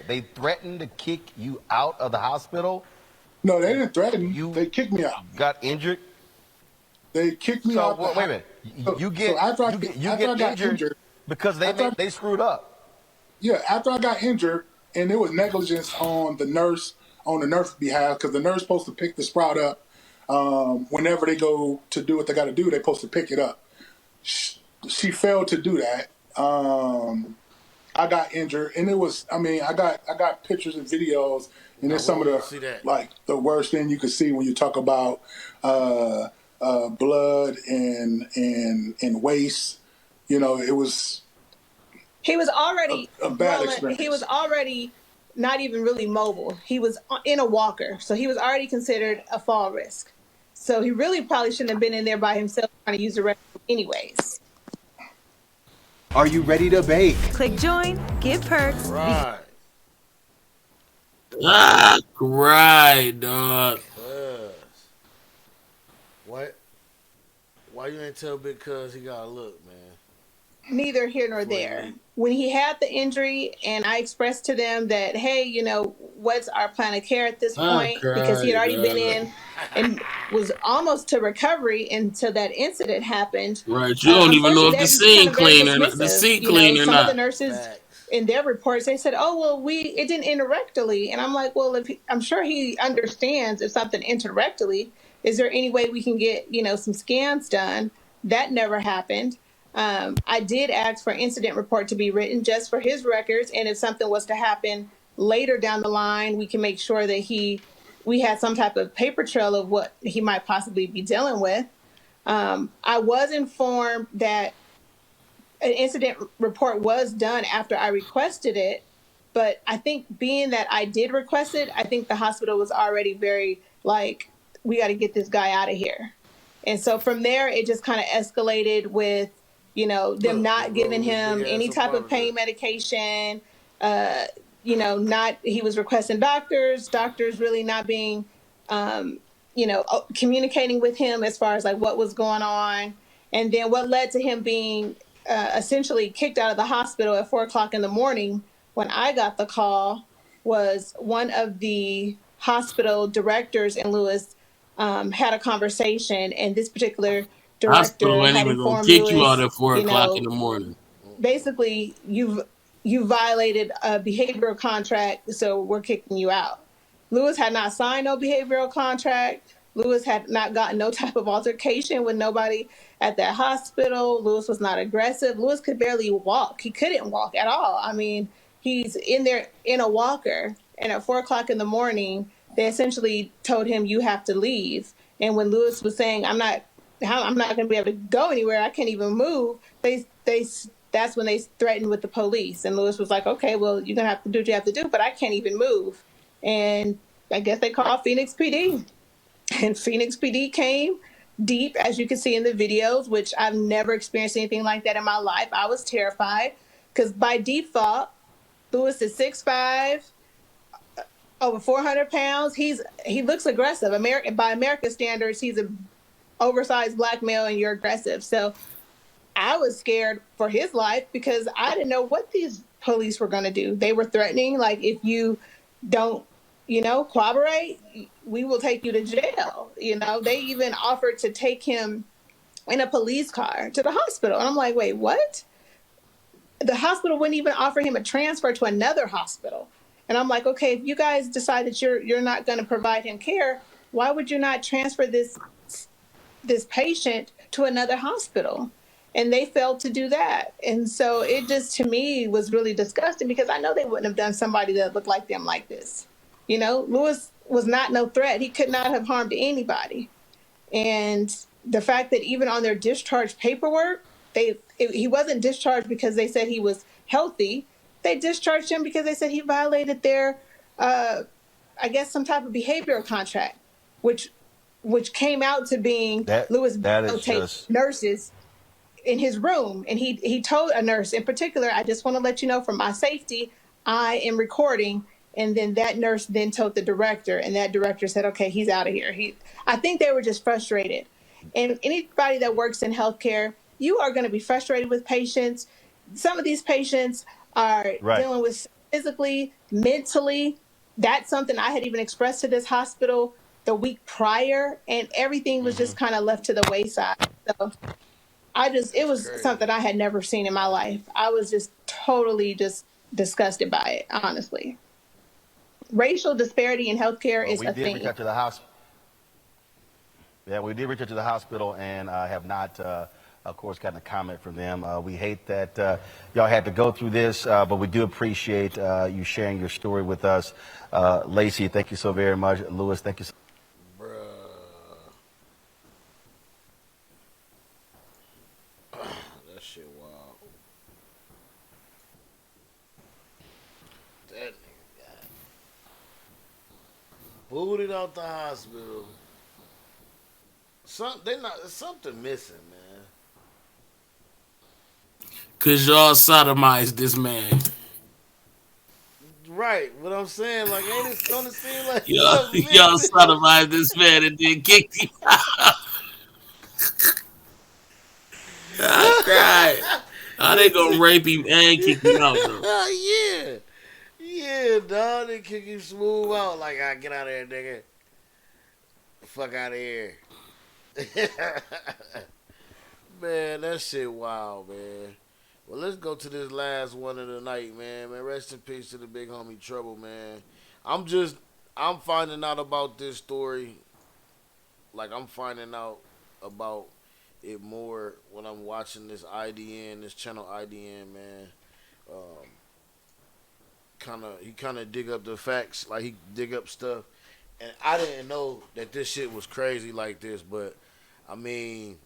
They threatened to kick you out of the hospital. No, they didn't threaten. You They kicked me out. got injured. They kicked me So out the wait a hospital. minute. You So get after you I get got injured injured, because after I, they screwed up. yeah, after I got injured, and it was negligence on the nurse behalf, because the nurse supposed to pick the sprout up. Whenever they go to do what they got to do, they're supposed to pick it up. She failed to do that. I got injured, and it was. I mean, I got pictures and videos, and Now, it's where some of we gonna the see that? like the worst thing you could see when you talk about blood and waste. You know, it was He was already a bad he was experience. already not even really mobile. He was in a walker, so he was already considered a fall risk. So he really probably shouldn't have been in there by himself trying to use the restroom anyways. Are you ready to bake? Click join, give perks. Right. I cried, dog. Cuz. What? Why you ain't tell Big Cuz he gotta look, man? Neither here nor Before he there. leave. When he had the injury, and I expressed to them that, hey, what's our plan of care at this I point? Because he had cried, already been dog. in and was almost to recovery until that incident happened. Right. You don't even know Unfortunately, if the they're just kind scene of very clean or the dismissive. seat clean or Some of the not. nurses Facts. in their reports, they said, oh, well, it didn't enter rectally. And I'm like, well, I'm sure he understands if something entered rectally, is there any way we can get, some scans done? That never happened. I did ask for incident report to be written just for his records, and if something was to happen later down the line, we can make sure that we had some type of paper trail of what he might possibly be dealing with. I was informed that an incident report was done after I requested it, but I think being that I did request it, I think the hospital was already very like, we got to get this guy out of here. And so from there, it just kind of escalated with, them Look, just not giving rolling this big him ass any up type out of of there. pain medication. He was requesting doctors really not being, communicating with him as far as like what was going on. And then what led to him being essentially kicked out of the hospital at 4 o'clock in the morning when I got the call was one of the hospital directors in Lewis had a conversation, and this particular Hospital director ain't had even gonna informed kick you out Lewis, at 4 o'clock in the morning. basically you violated a behavioral contract, so we're kicking you out. Lewis had not signed no behavioral contract. Lewis had not gotten no type of altercation with nobody at that hospital. Lewis was not aggressive. Lewis could barely walk. He couldn't walk at all. I mean, he's in there in a walker, and at 4 o'clock in the morning, they essentially told him, you have to leave. And when Lewis was saying, I'm not going to be able to go anywhere, I can't even move, that's when they threatened with the police. And Lewis was like, okay, well, you're going to have to do what you have to do, but I can't even move. And I guess they called Phoenix PD. And Phoenix PD came deep, as you can see in the videos, which I've never experienced anything like that in my life. I was terrified because by default, Lewis is 6'5", over 400 pounds. He looks aggressive. By American standards, he's an oversized black male, and you're aggressive. So I was scared for his life because I didn't know what these police were going to do. They were threatening, like, if you don't, cooperate, we will take you to jail. They even offered to take him in a police car to the hospital. And I'm like, wait, what? The hospital wouldn't even offer him a transfer to another hospital. And I'm like, okay, if you guys decide that you're not going to provide him care, why would you not transfer this patient to another hospital? And they failed to do that. And so it just, to me, was really disgusting, because I know they wouldn't have done somebody that looked like them like this. You know, Lewis was not no threat. He could not have harmed anybody. And the fact that even on their discharge paperwork, he wasn't discharged because they said he was healthy. They discharged him because they said he violated their, I guess, some type of behavioral contract, which came out to being Lewis videotaped nurses in his room. And he told a nurse in particular, I just want to let you know, for my safety, I am recording. And then that nurse then told the director, and that director said, okay, he's out of here. I think they were just frustrated. And anybody that works in healthcare, you are going to be frustrated with patients. Some of these patients are dealing with physically, mentally. That's something I had even expressed to this hospital the week prior, and everything was just kind of left to the wayside. So it was something I had never seen in my life. I was just totally just disgusted by it, honestly. Racial disparity in healthcare is a thing. We did reach out to the hospital. Yeah, we did reach out to the hospital and have not, of course, gotten a comment from them. We hate that y'all had to go through this, but we do appreciate you sharing your story with us. Lacey, thank you so very much. Lewis, thank you so much. That shit wild. That nigga got booted out the hospital. There's something missing, man. Cause y'all sodomized this man. Right, what I'm saying, like, ain't it gonna seem like y'all sodomized this man and then kicked him out? I cried. How they gonna rape him and kick him out though? Yeah, dog. They kick you smooth out. Like, get out of here, nigga. Fuck out of here. Man, that shit wild, man. Well, let's go to this last one of the night, man. Rest in peace to the big homie Trouble, man. I'm finding out about this story. Like, I'm finding out about it more when I'm watching this channel IDN, man. He kind of dig up the facts, like he dig up stuff, and I didn't know that this shit was crazy like this, but I mean,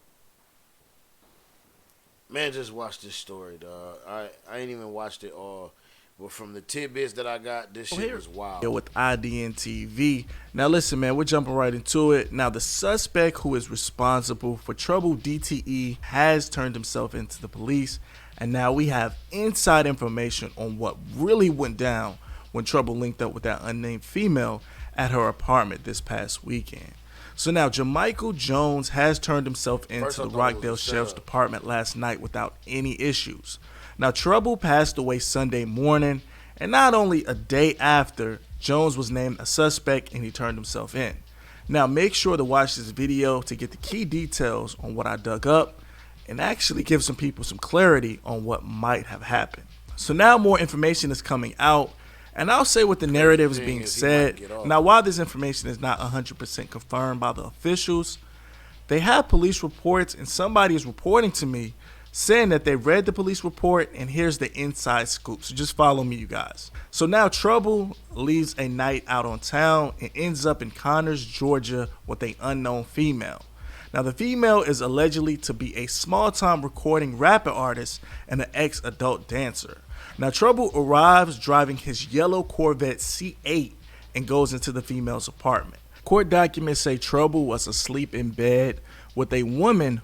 man, just watch this story, dog. I ain't even watched it all, but from the tidbits that I got, this shit was wild. With IDN TV. Now listen, man, we're jumping right into it. Now the suspect who is responsible for Trouble DTE has turned himself into the police, and now we have inside information on what really went down when Trouble linked up with that unnamed female at her apartment this past weekend. So now Jermichael Jones has turned himself into the Rockdale Sheriff's Department last night without any issues. Now Trouble passed away Sunday morning, and not only a day after, Jones was named a suspect and he turned himself in. Now make sure to watch this video to get the key details on what I dug up and actually give some people some clarity on what might have happened. So now more information is coming out, and I'll say what the narrative is being said. Now while this information is not 100% confirmed by the officials, they have police reports, and somebody is reporting to me saying that they read the police report, and here's the inside scoop. So just follow me, you guys. So now Trouble leaves a night out on town and ends up in Connors, Georgia with an unknown female. Now the female is allegedly to be a small-time recording rapper artist and an ex-adult dancer. Now Trouble arrives driving his yellow Corvette C8 and goes into the female's apartment. Court documents say Trouble was asleep in bed with a woman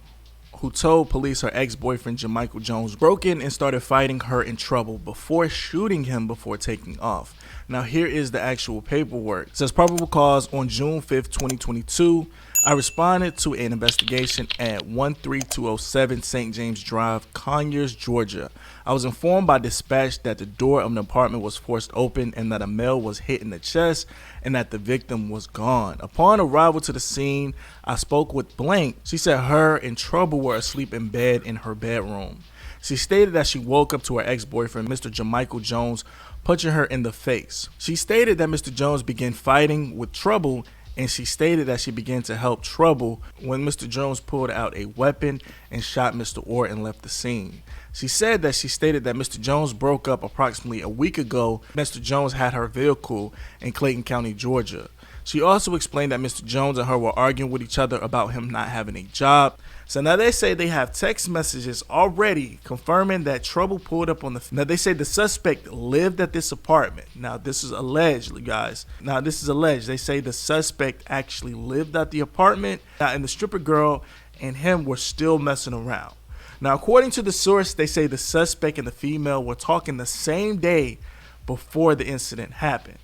who told police her ex-boyfriend Jermichael Jones broke in and started fighting her in Trouble before shooting him before taking off. Now here is the actual paperwork. It says probable cause on June 5th, 2022. I responded to an investigation at 13207 St. James Drive, Conyers, Georgia. I was informed by dispatch that the door of an apartment was forced open and that a male was hit in the chest and that the victim was gone. Upon arrival to the scene, I spoke with Blank. She said her and Trouble were asleep in bed in her bedroom. She stated that she woke up to her ex-boyfriend, Mr. Jamichael Jones, punching her in the face. She stated that Mr. Jones began fighting with Trouble, and she stated that she began to help Trouble when Mr. Jones pulled out a weapon and shot Mr. Orr and left the scene. She said that she stated that Mr. Jones broke up approximately a week ago. Mr. Jones had her vehicle in Clayton County, Georgia. She also explained that Mr. Jones and her were arguing with each other about him not having a job. So now they say they have text messages already confirming that Trouble pulled up on the... Now they say the suspect lived at this apartment. Now this is alleged, guys. Now this is alleged. They say the suspect actually lived at the apartment. Now, and the stripper girl and him were still messing around. Now, according to the source, they say the suspect and the female were talking the same day before the incident happened.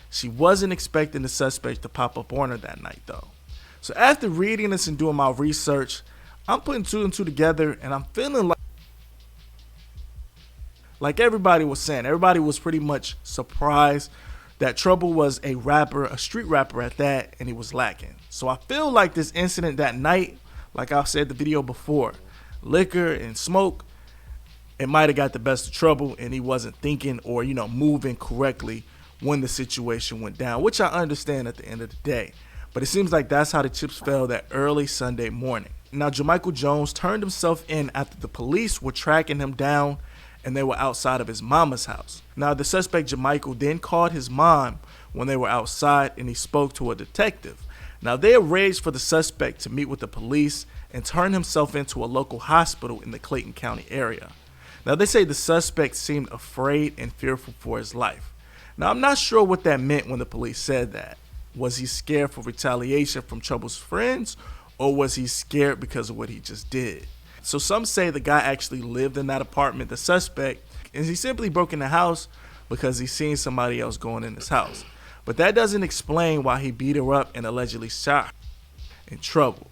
She wasn't expecting the suspect to pop up on her that night, though. So after reading this and doing my research, I'm putting two and two together, and I'm feeling like everybody was saying. Everybody was pretty much surprised that Trouble was a rapper, a street rapper at that, and he was lacking. So I feel like this incident that night, like I said in the video before, liquor and smoke, it might have got the best of Trouble, and he wasn't thinking or, moving correctly when the situation went down, which I understand at the end of the day. But it seems like that's how the chips fell that early Sunday morning. Now, Jamichael Jones turned himself in after the police were tracking him down and they were outside of his mama's house. Now, the suspect Jamichael then called his mom when they were outside and he spoke to a detective. Now, they arranged for the suspect to meet with the police and turn himself into a local hospital in the Clayton County area. Now, they say the suspect seemed afraid and fearful for his life. Now, I'm not sure what that meant when the police said that. Was he scared for retaliation from Trouble's friends, or was he scared because of what he just did? So some say the guy actually lived in that apartment, the suspect, and he simply broke in the house because he seen somebody else going in his house. But that doesn't explain why he beat her up and allegedly shot her in Trouble.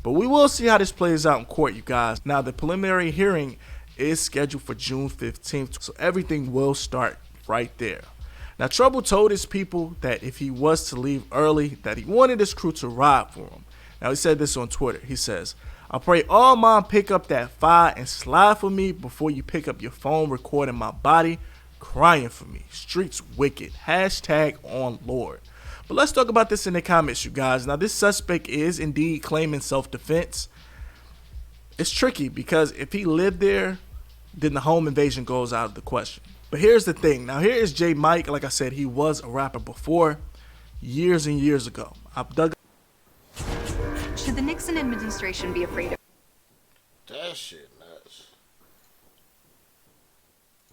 But we will see how this plays out in court, you guys. Now, the preliminary hearing is scheduled for June 15th, so everything will start right there. Now, Trouble told his people that if he was to leave early, that he wanted his crew to ride for him. Now, he said this on Twitter. He says, "I pray all mom pick up that fire and slide for me before you pick up your phone recording my body crying for me. Streets wicked. Hashtag on Lord." But let's talk about this in the comments, you guys. Now, this suspect is indeed claiming self-defense. It's tricky because if he lived there, then the home invasion goes out of the question. But here's the thing. Now, here is J. Mike. Like I said, he was a rapper before, years and years ago. I've dug. Should the Nixon administration be afraid of that shit nuts?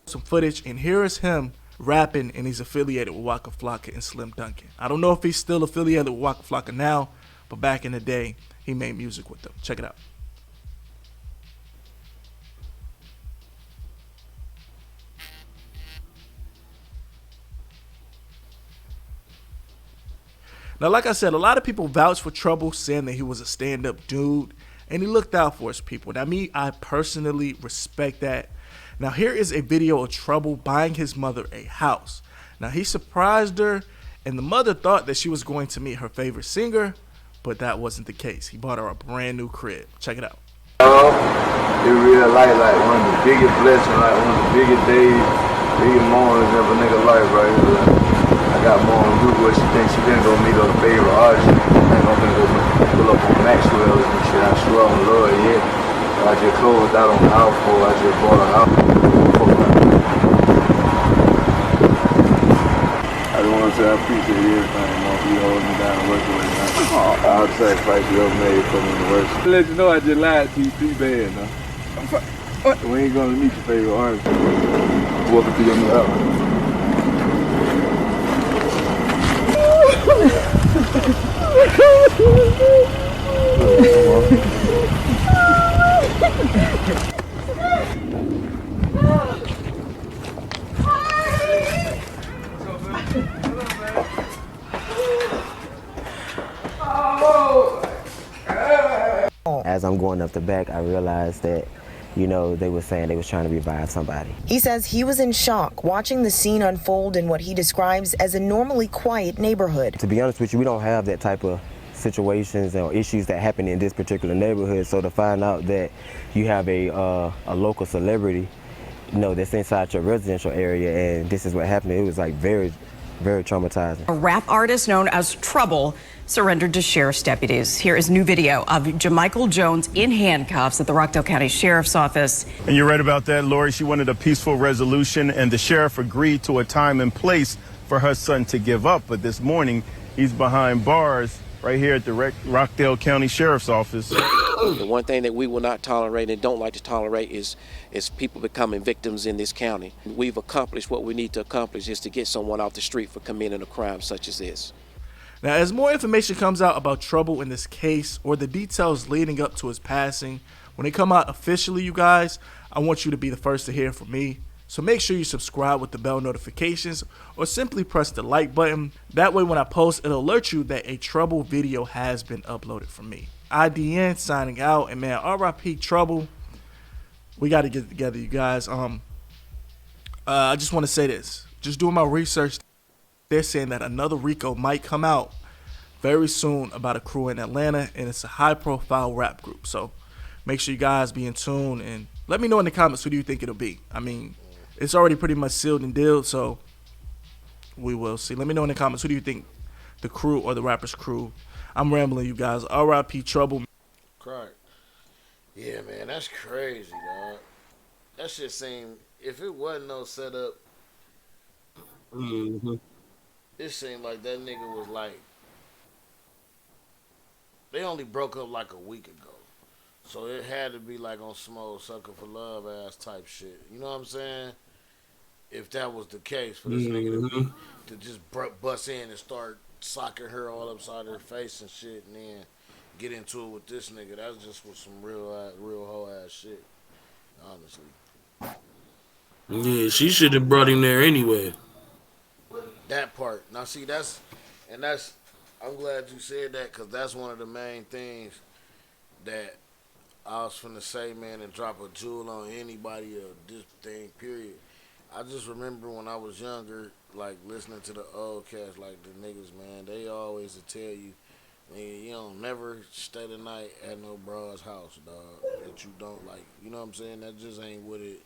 Some footage, and here is him rapping, and he's affiliated with Waka Flocka and Slim Duncan. I don't know if he's still affiliated with Waka Flocka now, but back in the day, he made music with them. Check it out. Now, like I said, a lot of people vouch for Trouble, saying that he was a stand-up dude, and he looked out for his people. Now, me, I personally respect that. Now, here is a video of Trouble buying his mother a house. Now, he surprised her, and the mother thought that she was going to meet her favorite singer, but that wasn't the case. He bought her a brand new crib. Check it out. In real life, like one of the biggest blessings, like one of the biggest days, biggest moments of a nigga life right here. I got more on Google what she thinks. She didn't go meet her favorite artist. She think I'm gonna go pull up on Maxwell and shit. I swear on Lord, yeah. I just closed out on the house for. I just bought a house. I don't want to say I appreciate everything, man. You holding me down and working with me, man. All the sacrifice you ever made for me in the work. To let you know I just lied to you pretty bad, now. What? We ain't gonna meet your favorite artist. Welcome to your new house. as I'm going up the back, I realized that, you know, they were saying they was trying to revive somebody. He says he was in shock watching the scene unfold in what he describes as a normally quiet neighborhood. To be honest with you, we don't have that type of situations or issues that happen in this particular neighborhood. So to find out that you have a local celebrity, you know, that's inside your residential area and this is what happened, it was like very, very traumatizing. A rap artist known as Trouble surrendered to sheriff's deputies. Here is new video of Jamichael Jones in handcuffs at the Rockdale County Sheriff's Office. And you're right about that, Lori. She wanted a peaceful resolution, and the sheriff agreed to a time and place for her son to give up. But this morning, he's behind bars right here at the Rockdale County Sheriff's Office. The one thing that we will not tolerate and don't like to tolerate is people becoming victims in this county. We've accomplished what we need to accomplish, is to get someone off the street for committing a crime such as this. Now, as more information comes out about Trouble in this case or the details leading up to his passing, when they come out officially, you guys, I want you to be the first to hear from me. So make sure you subscribe with the bell notifications or simply press the like button. That way when I post, it'll alert you that a Trouble video has been uploaded from me. IDN signing out, and man, RIP Trouble. We got to get it together, you guys. I just want to say this. Just doing my research, they're saying that another RICO might come out very soon about a crew in Atlanta, and it's a high-profile rap group. So make sure you guys be in tune, and let me know in the comments who do you think it'll be. I mean, it's already pretty much sealed and dealed, so we will see. Let me know in the comments who do you think the crew or the rapper's crew. I'm rambling, you guys. RIP Trouble. Crack. Yeah, man, that's crazy, dog. That shit seemed, if it wasn't no setup, it seemed like that nigga was like, they only broke up like a week ago. So it had to be like on some old sucker for love ass type shit. You know what I'm saying? If that was the case for this nigga to just bust in and start socking her all upside her face and shit, and then get into it with this nigga, that's just was some real hoe ass shit, honestly. Yeah, she should have brought him there anyway. That part. Now see, I'm glad you said that, because that's one of the main things that I was finna say, man, and drop a jewel on anybody of this thing, period. I just remember when I was younger, like, listening to the old cats, like, the niggas, man, they always would tell you, man, you don't never stay the night at no broad's house, dog, that you don't like. You know what I'm saying? That just ain't what it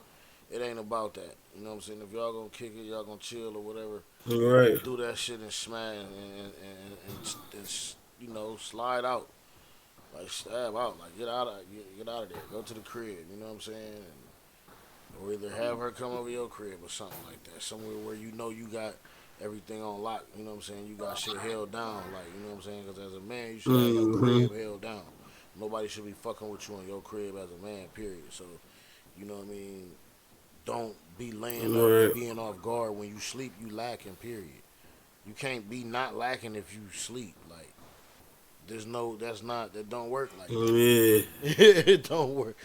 ain't about that. You know what I'm saying? If y'all gonna kick it, y'all gonna chill or whatever. Right. Do that shit and smash and you know, slide out. Like, stab out. Like, get out of there. Go to the crib. You know what I'm saying? Or either have her come over your crib or something like that. Somewhere where you know you got everything on lock. You know what I'm saying? You got shit held down. Like, you know what I'm saying? Because as a man, you should have your crib held down. Nobody should be fucking with you on your crib as a man, period. So, you know what I mean? Don't be laying up and being off guard. When you sleep, you lacking, period. You can't be not lacking if you sleep. Like, that don't work like that. Yeah. It don't work.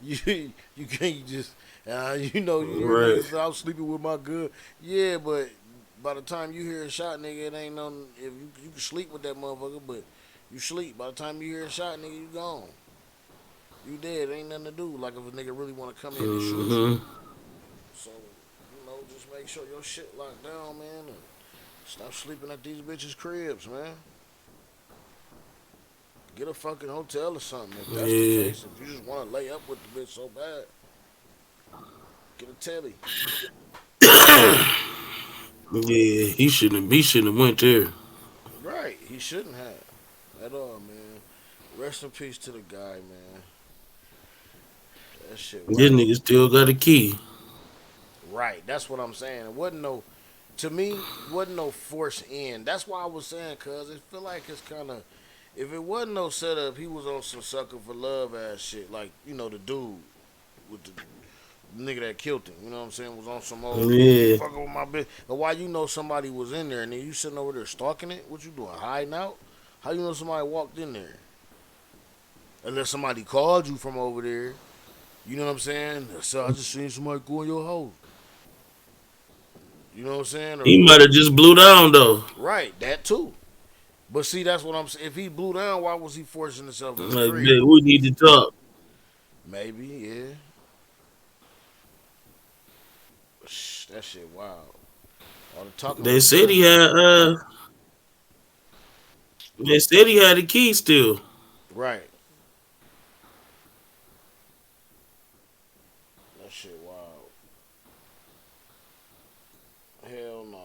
You can't just, you know, I was sleeping with my good. Yeah, but by the time you hear a shot, nigga, it ain't no, if you can sleep with that motherfucker, but you sleep. By the time you hear a shot, nigga, you gone. You dead. Ain't nothing to do. Like, if a nigga really want to come in and shoot you. So, you know, just make sure your shit locked down, man, and stop sleeping at these bitches' cribs, man. Get a fucking hotel or something if that's the case. If you just want to lay up with the bitch so bad, get a telly. Yeah, he shouldn't have went there. Right, he shouldn't have at all, man. Rest in peace to the guy, man. That shit. This nigga still got a key. Right, that's what I'm saying. It wasn't no force in. That's why I was saying, cuz it feel like it's kind of, if it wasn't no setup, he was on some sucker for love ass shit. Like, you know, the dude with the nigga that killed him, you know what I'm saying, was on some old fucking with my bitch. But why you know somebody was in there and then you sitting over there stalking it? What you doing, hiding out? How you know somebody walked in there? Unless somebody called you from over there. You know what I'm saying? So I just seen somebody go in your house. You know what I'm saying? Or, he might have just blew down though. Right, that too. But see, that's what I'm saying. If he blew down, why was he forcing himself to Like, agree? we need to talk. Maybe, yeah. Shh, that shit wild. All the talking They was said he done. had. They said he had the key still. Right. That shit wild. Hell no.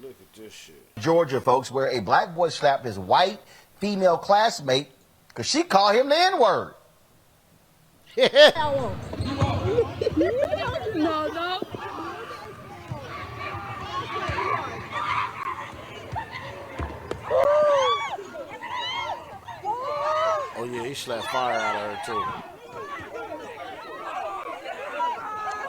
Look at this shit. Georgia, folks, where a black boy slapped his white female classmate because she called him the N-word. Oh yeah, he slapped fire out of her too.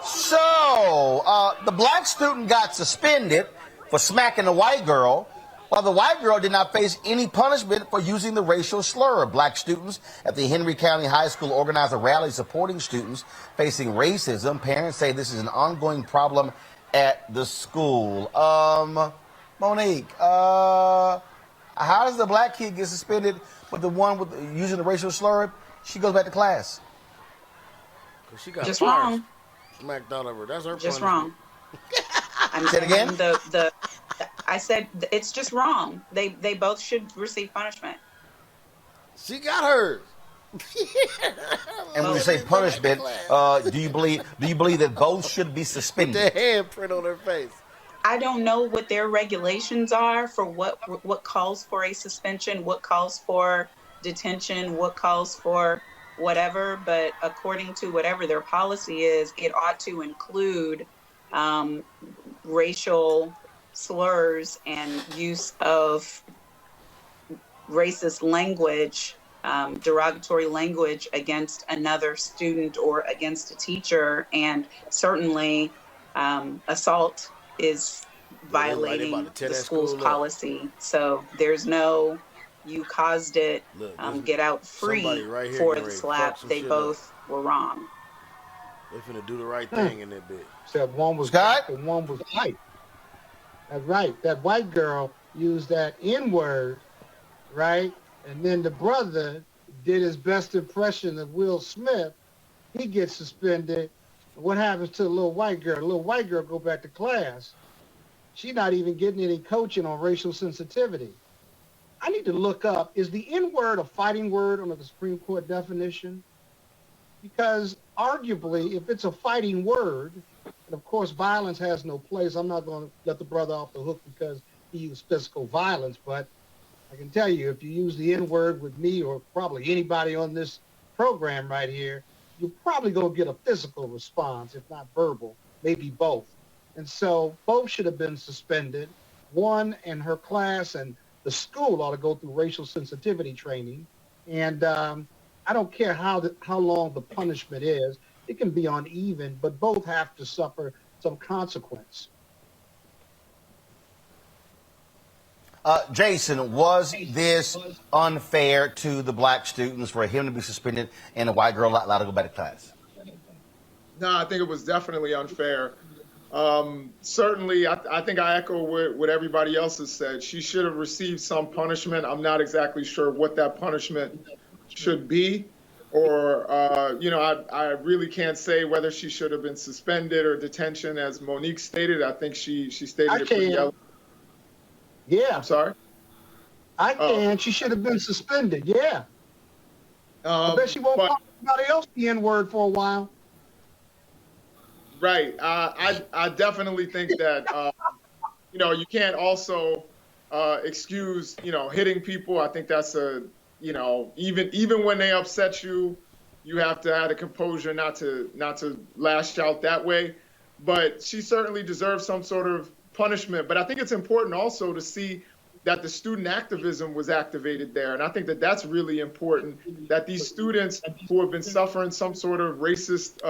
So, the black student got suspended for smacking the white girl, while the white girl did not face any punishment for using the racial slur. Black students at the Henry County High School organized a rally supporting students facing racism. Parents say this is an ongoing problem at the school. Monique, how does the black kid get suspended, but the one with using the racial slur, she goes back to class? Cause she got Just fire wrong. smacked out of her. That's her Just punishment. wrong. Say it again? I said it's just wrong. They both should receive punishment. She got hers. And when you say punishment, do you believe that both should be suspended? With that handprint on her face. I don't know what their regulations are for what calls for a suspension, what calls for detention, what calls for whatever, but according to whatever their policy is, it ought to include racial slurs and use of racist language, derogatory language against another student or against a teacher, and certainly assault is violating the school's policy. So there's no you caused it, get out free right for the slap. They both were wrong. They finna do the right thing in that bit. Said one was black and one was white. That's right. That white girl used that N-word, right? And then the brother did his best impression of Will Smith. He gets suspended. What happens to the little white girl? The little white girl go back to class. She's not even getting any coaching on racial sensitivity. I need to look up, is the N-word a fighting word under the Supreme Court definition? Because arguably, if it's a fighting word, and of course violence has no place, I'm not going to let the brother off the hook because he used physical violence, but I can tell you, if you use the N-word with me or probably anybody on this program right here, you're probably going to get a physical response, if not verbal, maybe both. And so both should have been suspended. One and her class and the school ought to go through racial sensitivity training. And I don't care how long the punishment is. It can be uneven, but both have to suffer some consequence. Jason, was this unfair to the black students for him to be suspended and the white girl allowed to go back to class? No, I think it was definitely unfair. Certainly, I think I echo what everybody else has said. She should have received some punishment. I'm not exactly sure what that punishment should be, or I really can't say whether she should have been suspended or detention, as Monique stated. I think she stated it pretty eloquently. Yeah. I'm sorry? I can. She should have been suspended. Yeah. I bet she won't call anybody else the N-word for a while. Right. I definitely think that, you can't also excuse, hitting people. I think that's even when they upset you, you have to have the composure not to lash out that way. But she certainly deserves some sort of punishment. But I think it's important also to see that the student activism was activated there. And I think that that's really important, that these students who have been suffering some sort of racist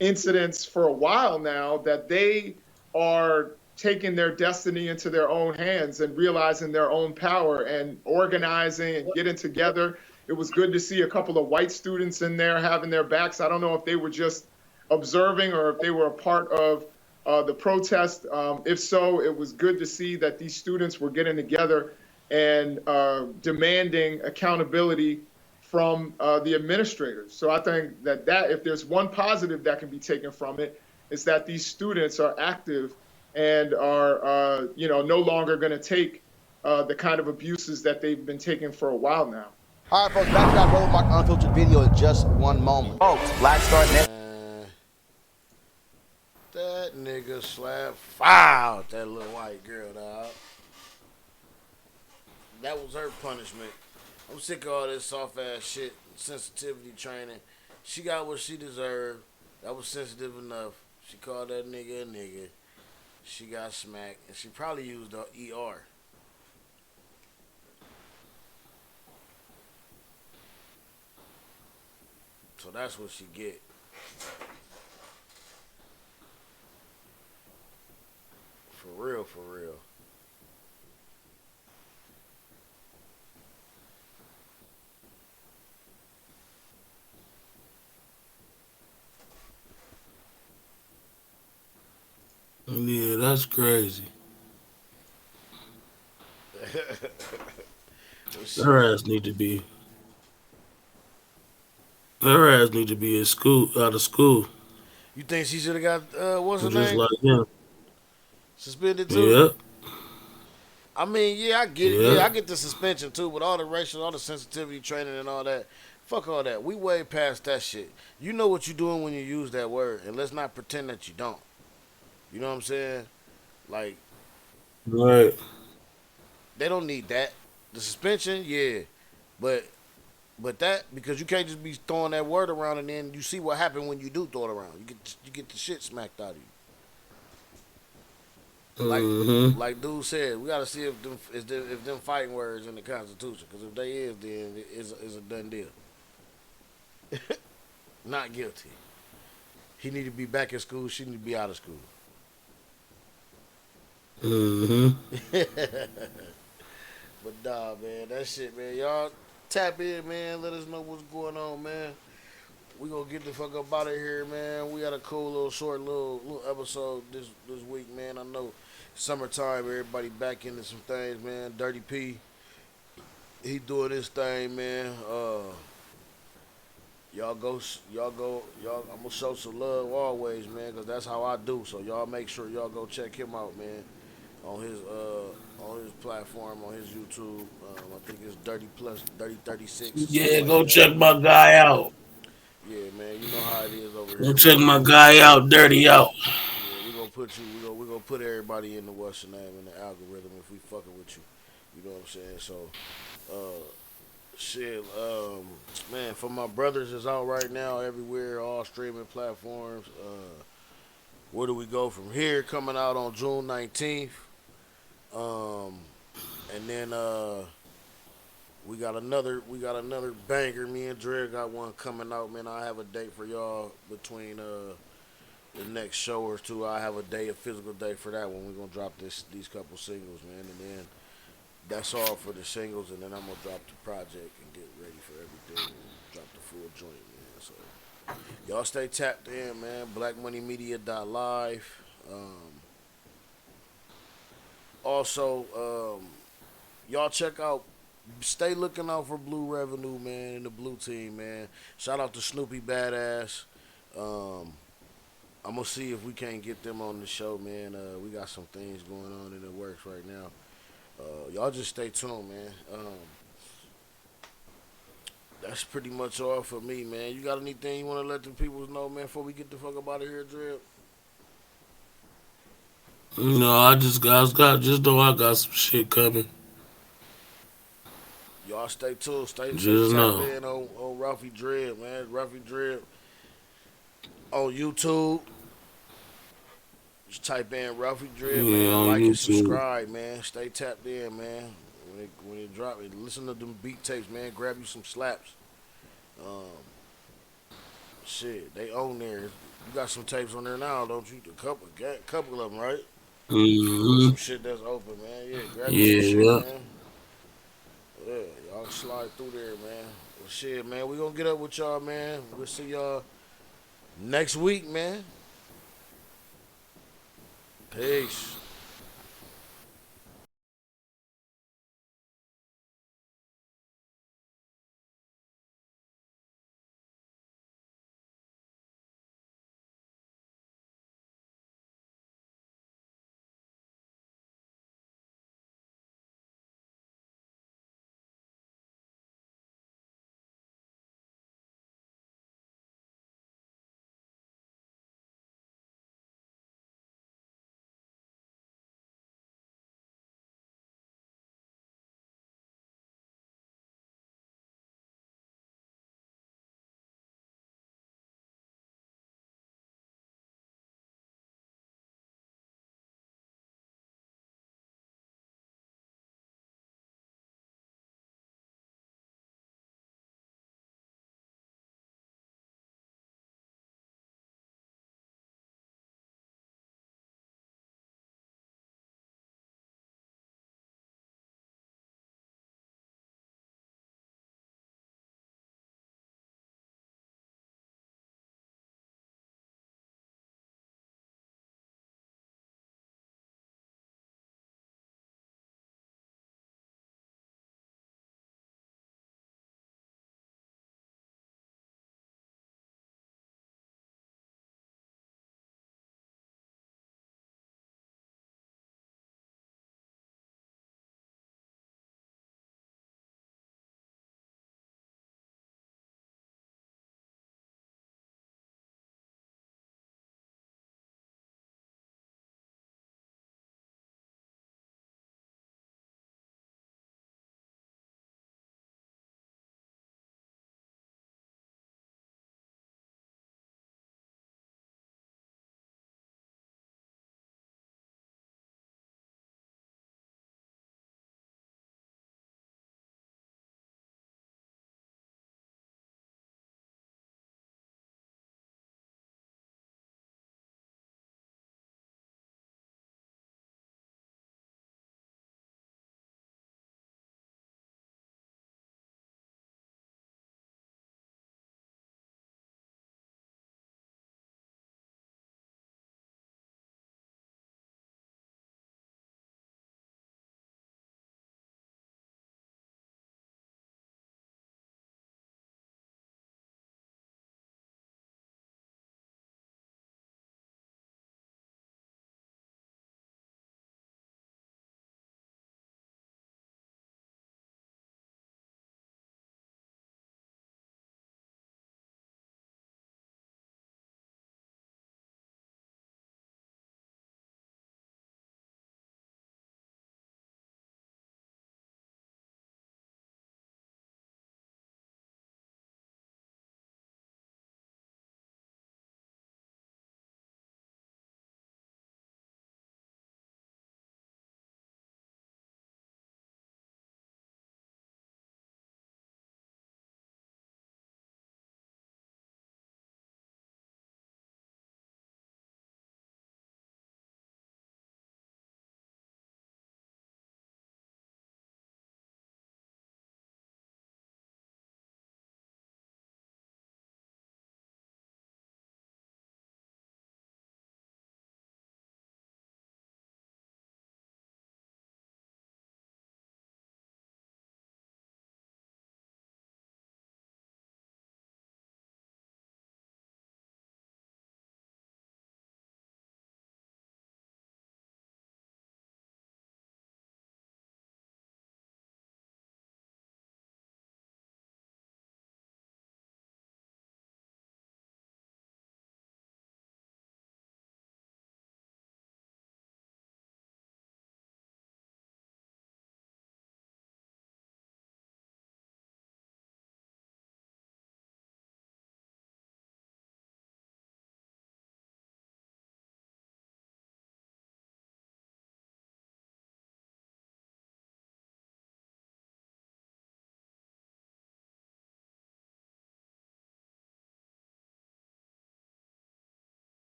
incidents for a while now, that they are taking their destiny into their own hands and realizing their own power and organizing and getting together. It was good to see a couple of white students in there having their backs. I don't know if they were just observing or if they were a part of the protest. If so, it was good to see that these students were getting together and demanding accountability from the administrators. So I think that if there's one positive that can be taken from it, is that these students are active and are no longer going to take the kind of abuses that they've been taking for a while now. All right, folks, back to that Road Mark Unfiltered video in just one moment. Folks, Black Star Net. That nigga slapped foul that little white girl, dog. That was her punishment. I'm sick of all this soft ass shit, sensitivity training. She got what she deserved. That was sensitive enough. She called that nigga a nigga. She got smacked, and she probably used the ER. So that's what she get. For real, for real. Yeah, that's crazy. Her ass need to be. Her ass need to be in school, out of school. You think she should have got what's her Just name? like him. Suspended too? Yep. I mean, yeah, I get it. Yeah, I get the suspension too, but all the racial, all the sensitivity training and all that. Fuck all that. We way past that shit. You know what you're doing when you use that word, and let's not pretend that you don't. You know what I'm saying? Like, Right. they don't need that. The suspension, yeah, but that because you can't just be throwing that word around and then you see what happened when you do throw it around. You get the shit smacked out of you. Like dude said, we gotta see if them fighting words in the Constitution. Because if they is, then it's a done deal. Not guilty. He need to be back in school. She need to be out of school. But nah, man, that shit, man. Y'all tap in, man. Let us know what's going on, man. We gonna get the fuck up out of here, man. We had a cool little short little episode this week, man. I know summertime, everybody back into some things, man. Dirty P, he doing his thing, man. Y'all. I'm gonna show some love always, man, because that's how I do. So y'all make sure y'all go check him out, man, on his platform, on his YouTube. I think it's 3036. Yeah, go check my guy out. Yeah, man, you know how it is over here. Go check my guy out, Dirty out. Yeah, we gonna put you. We gonna put everybody in the what's your name in the algorithm if we fucking with you. You know what I'm saying? So, shit, man, for my brothers is out right now everywhere, all streaming platforms. Where do we go from here? Coming out on June 19th. And then we got another banger. Me and Dre got one coming out, man. I have a date for y'all between the next show or two. I have a physical day for that one. We're gonna drop these couple singles, man, and then that's all for the singles, and then I'm gonna drop the project and get ready for everything and drop the full joint, man. So y'all stay tapped in, man. BlackMoneyMedia.live. Also, y'all check out, stay looking out for Blue Revenue, man, and the Blue Team, man. Shout out to Snoopy Badass. I'm going to see if we can't get them on the show, man. We got some things going on in the works right now. Y'all just stay tuned, man. That's pretty much all for me, man. You got anything you want to let the people know, man, before we get the fuck up out of here, Drip? No, I just know I got some shit coming. Y'all stay tuned. Stay tap in on Ruffy Drip, man. Ruffy Drip on YouTube. Just type in Ruffy Drip, man. Like and subscribe, man. Stay tapped in, man. When it drop, listen to them beat tapes, man. Grab you some slaps. Shit, they own there. You got some tapes on there now, don't you? A couple of them, right? Some shit that's open, man. Yeah, grab you some shit, man. Yeah, y'all slide through there, man. Well, shit, man. We gonna get up with y'all, man. We'll see y'all next week, man. Peace.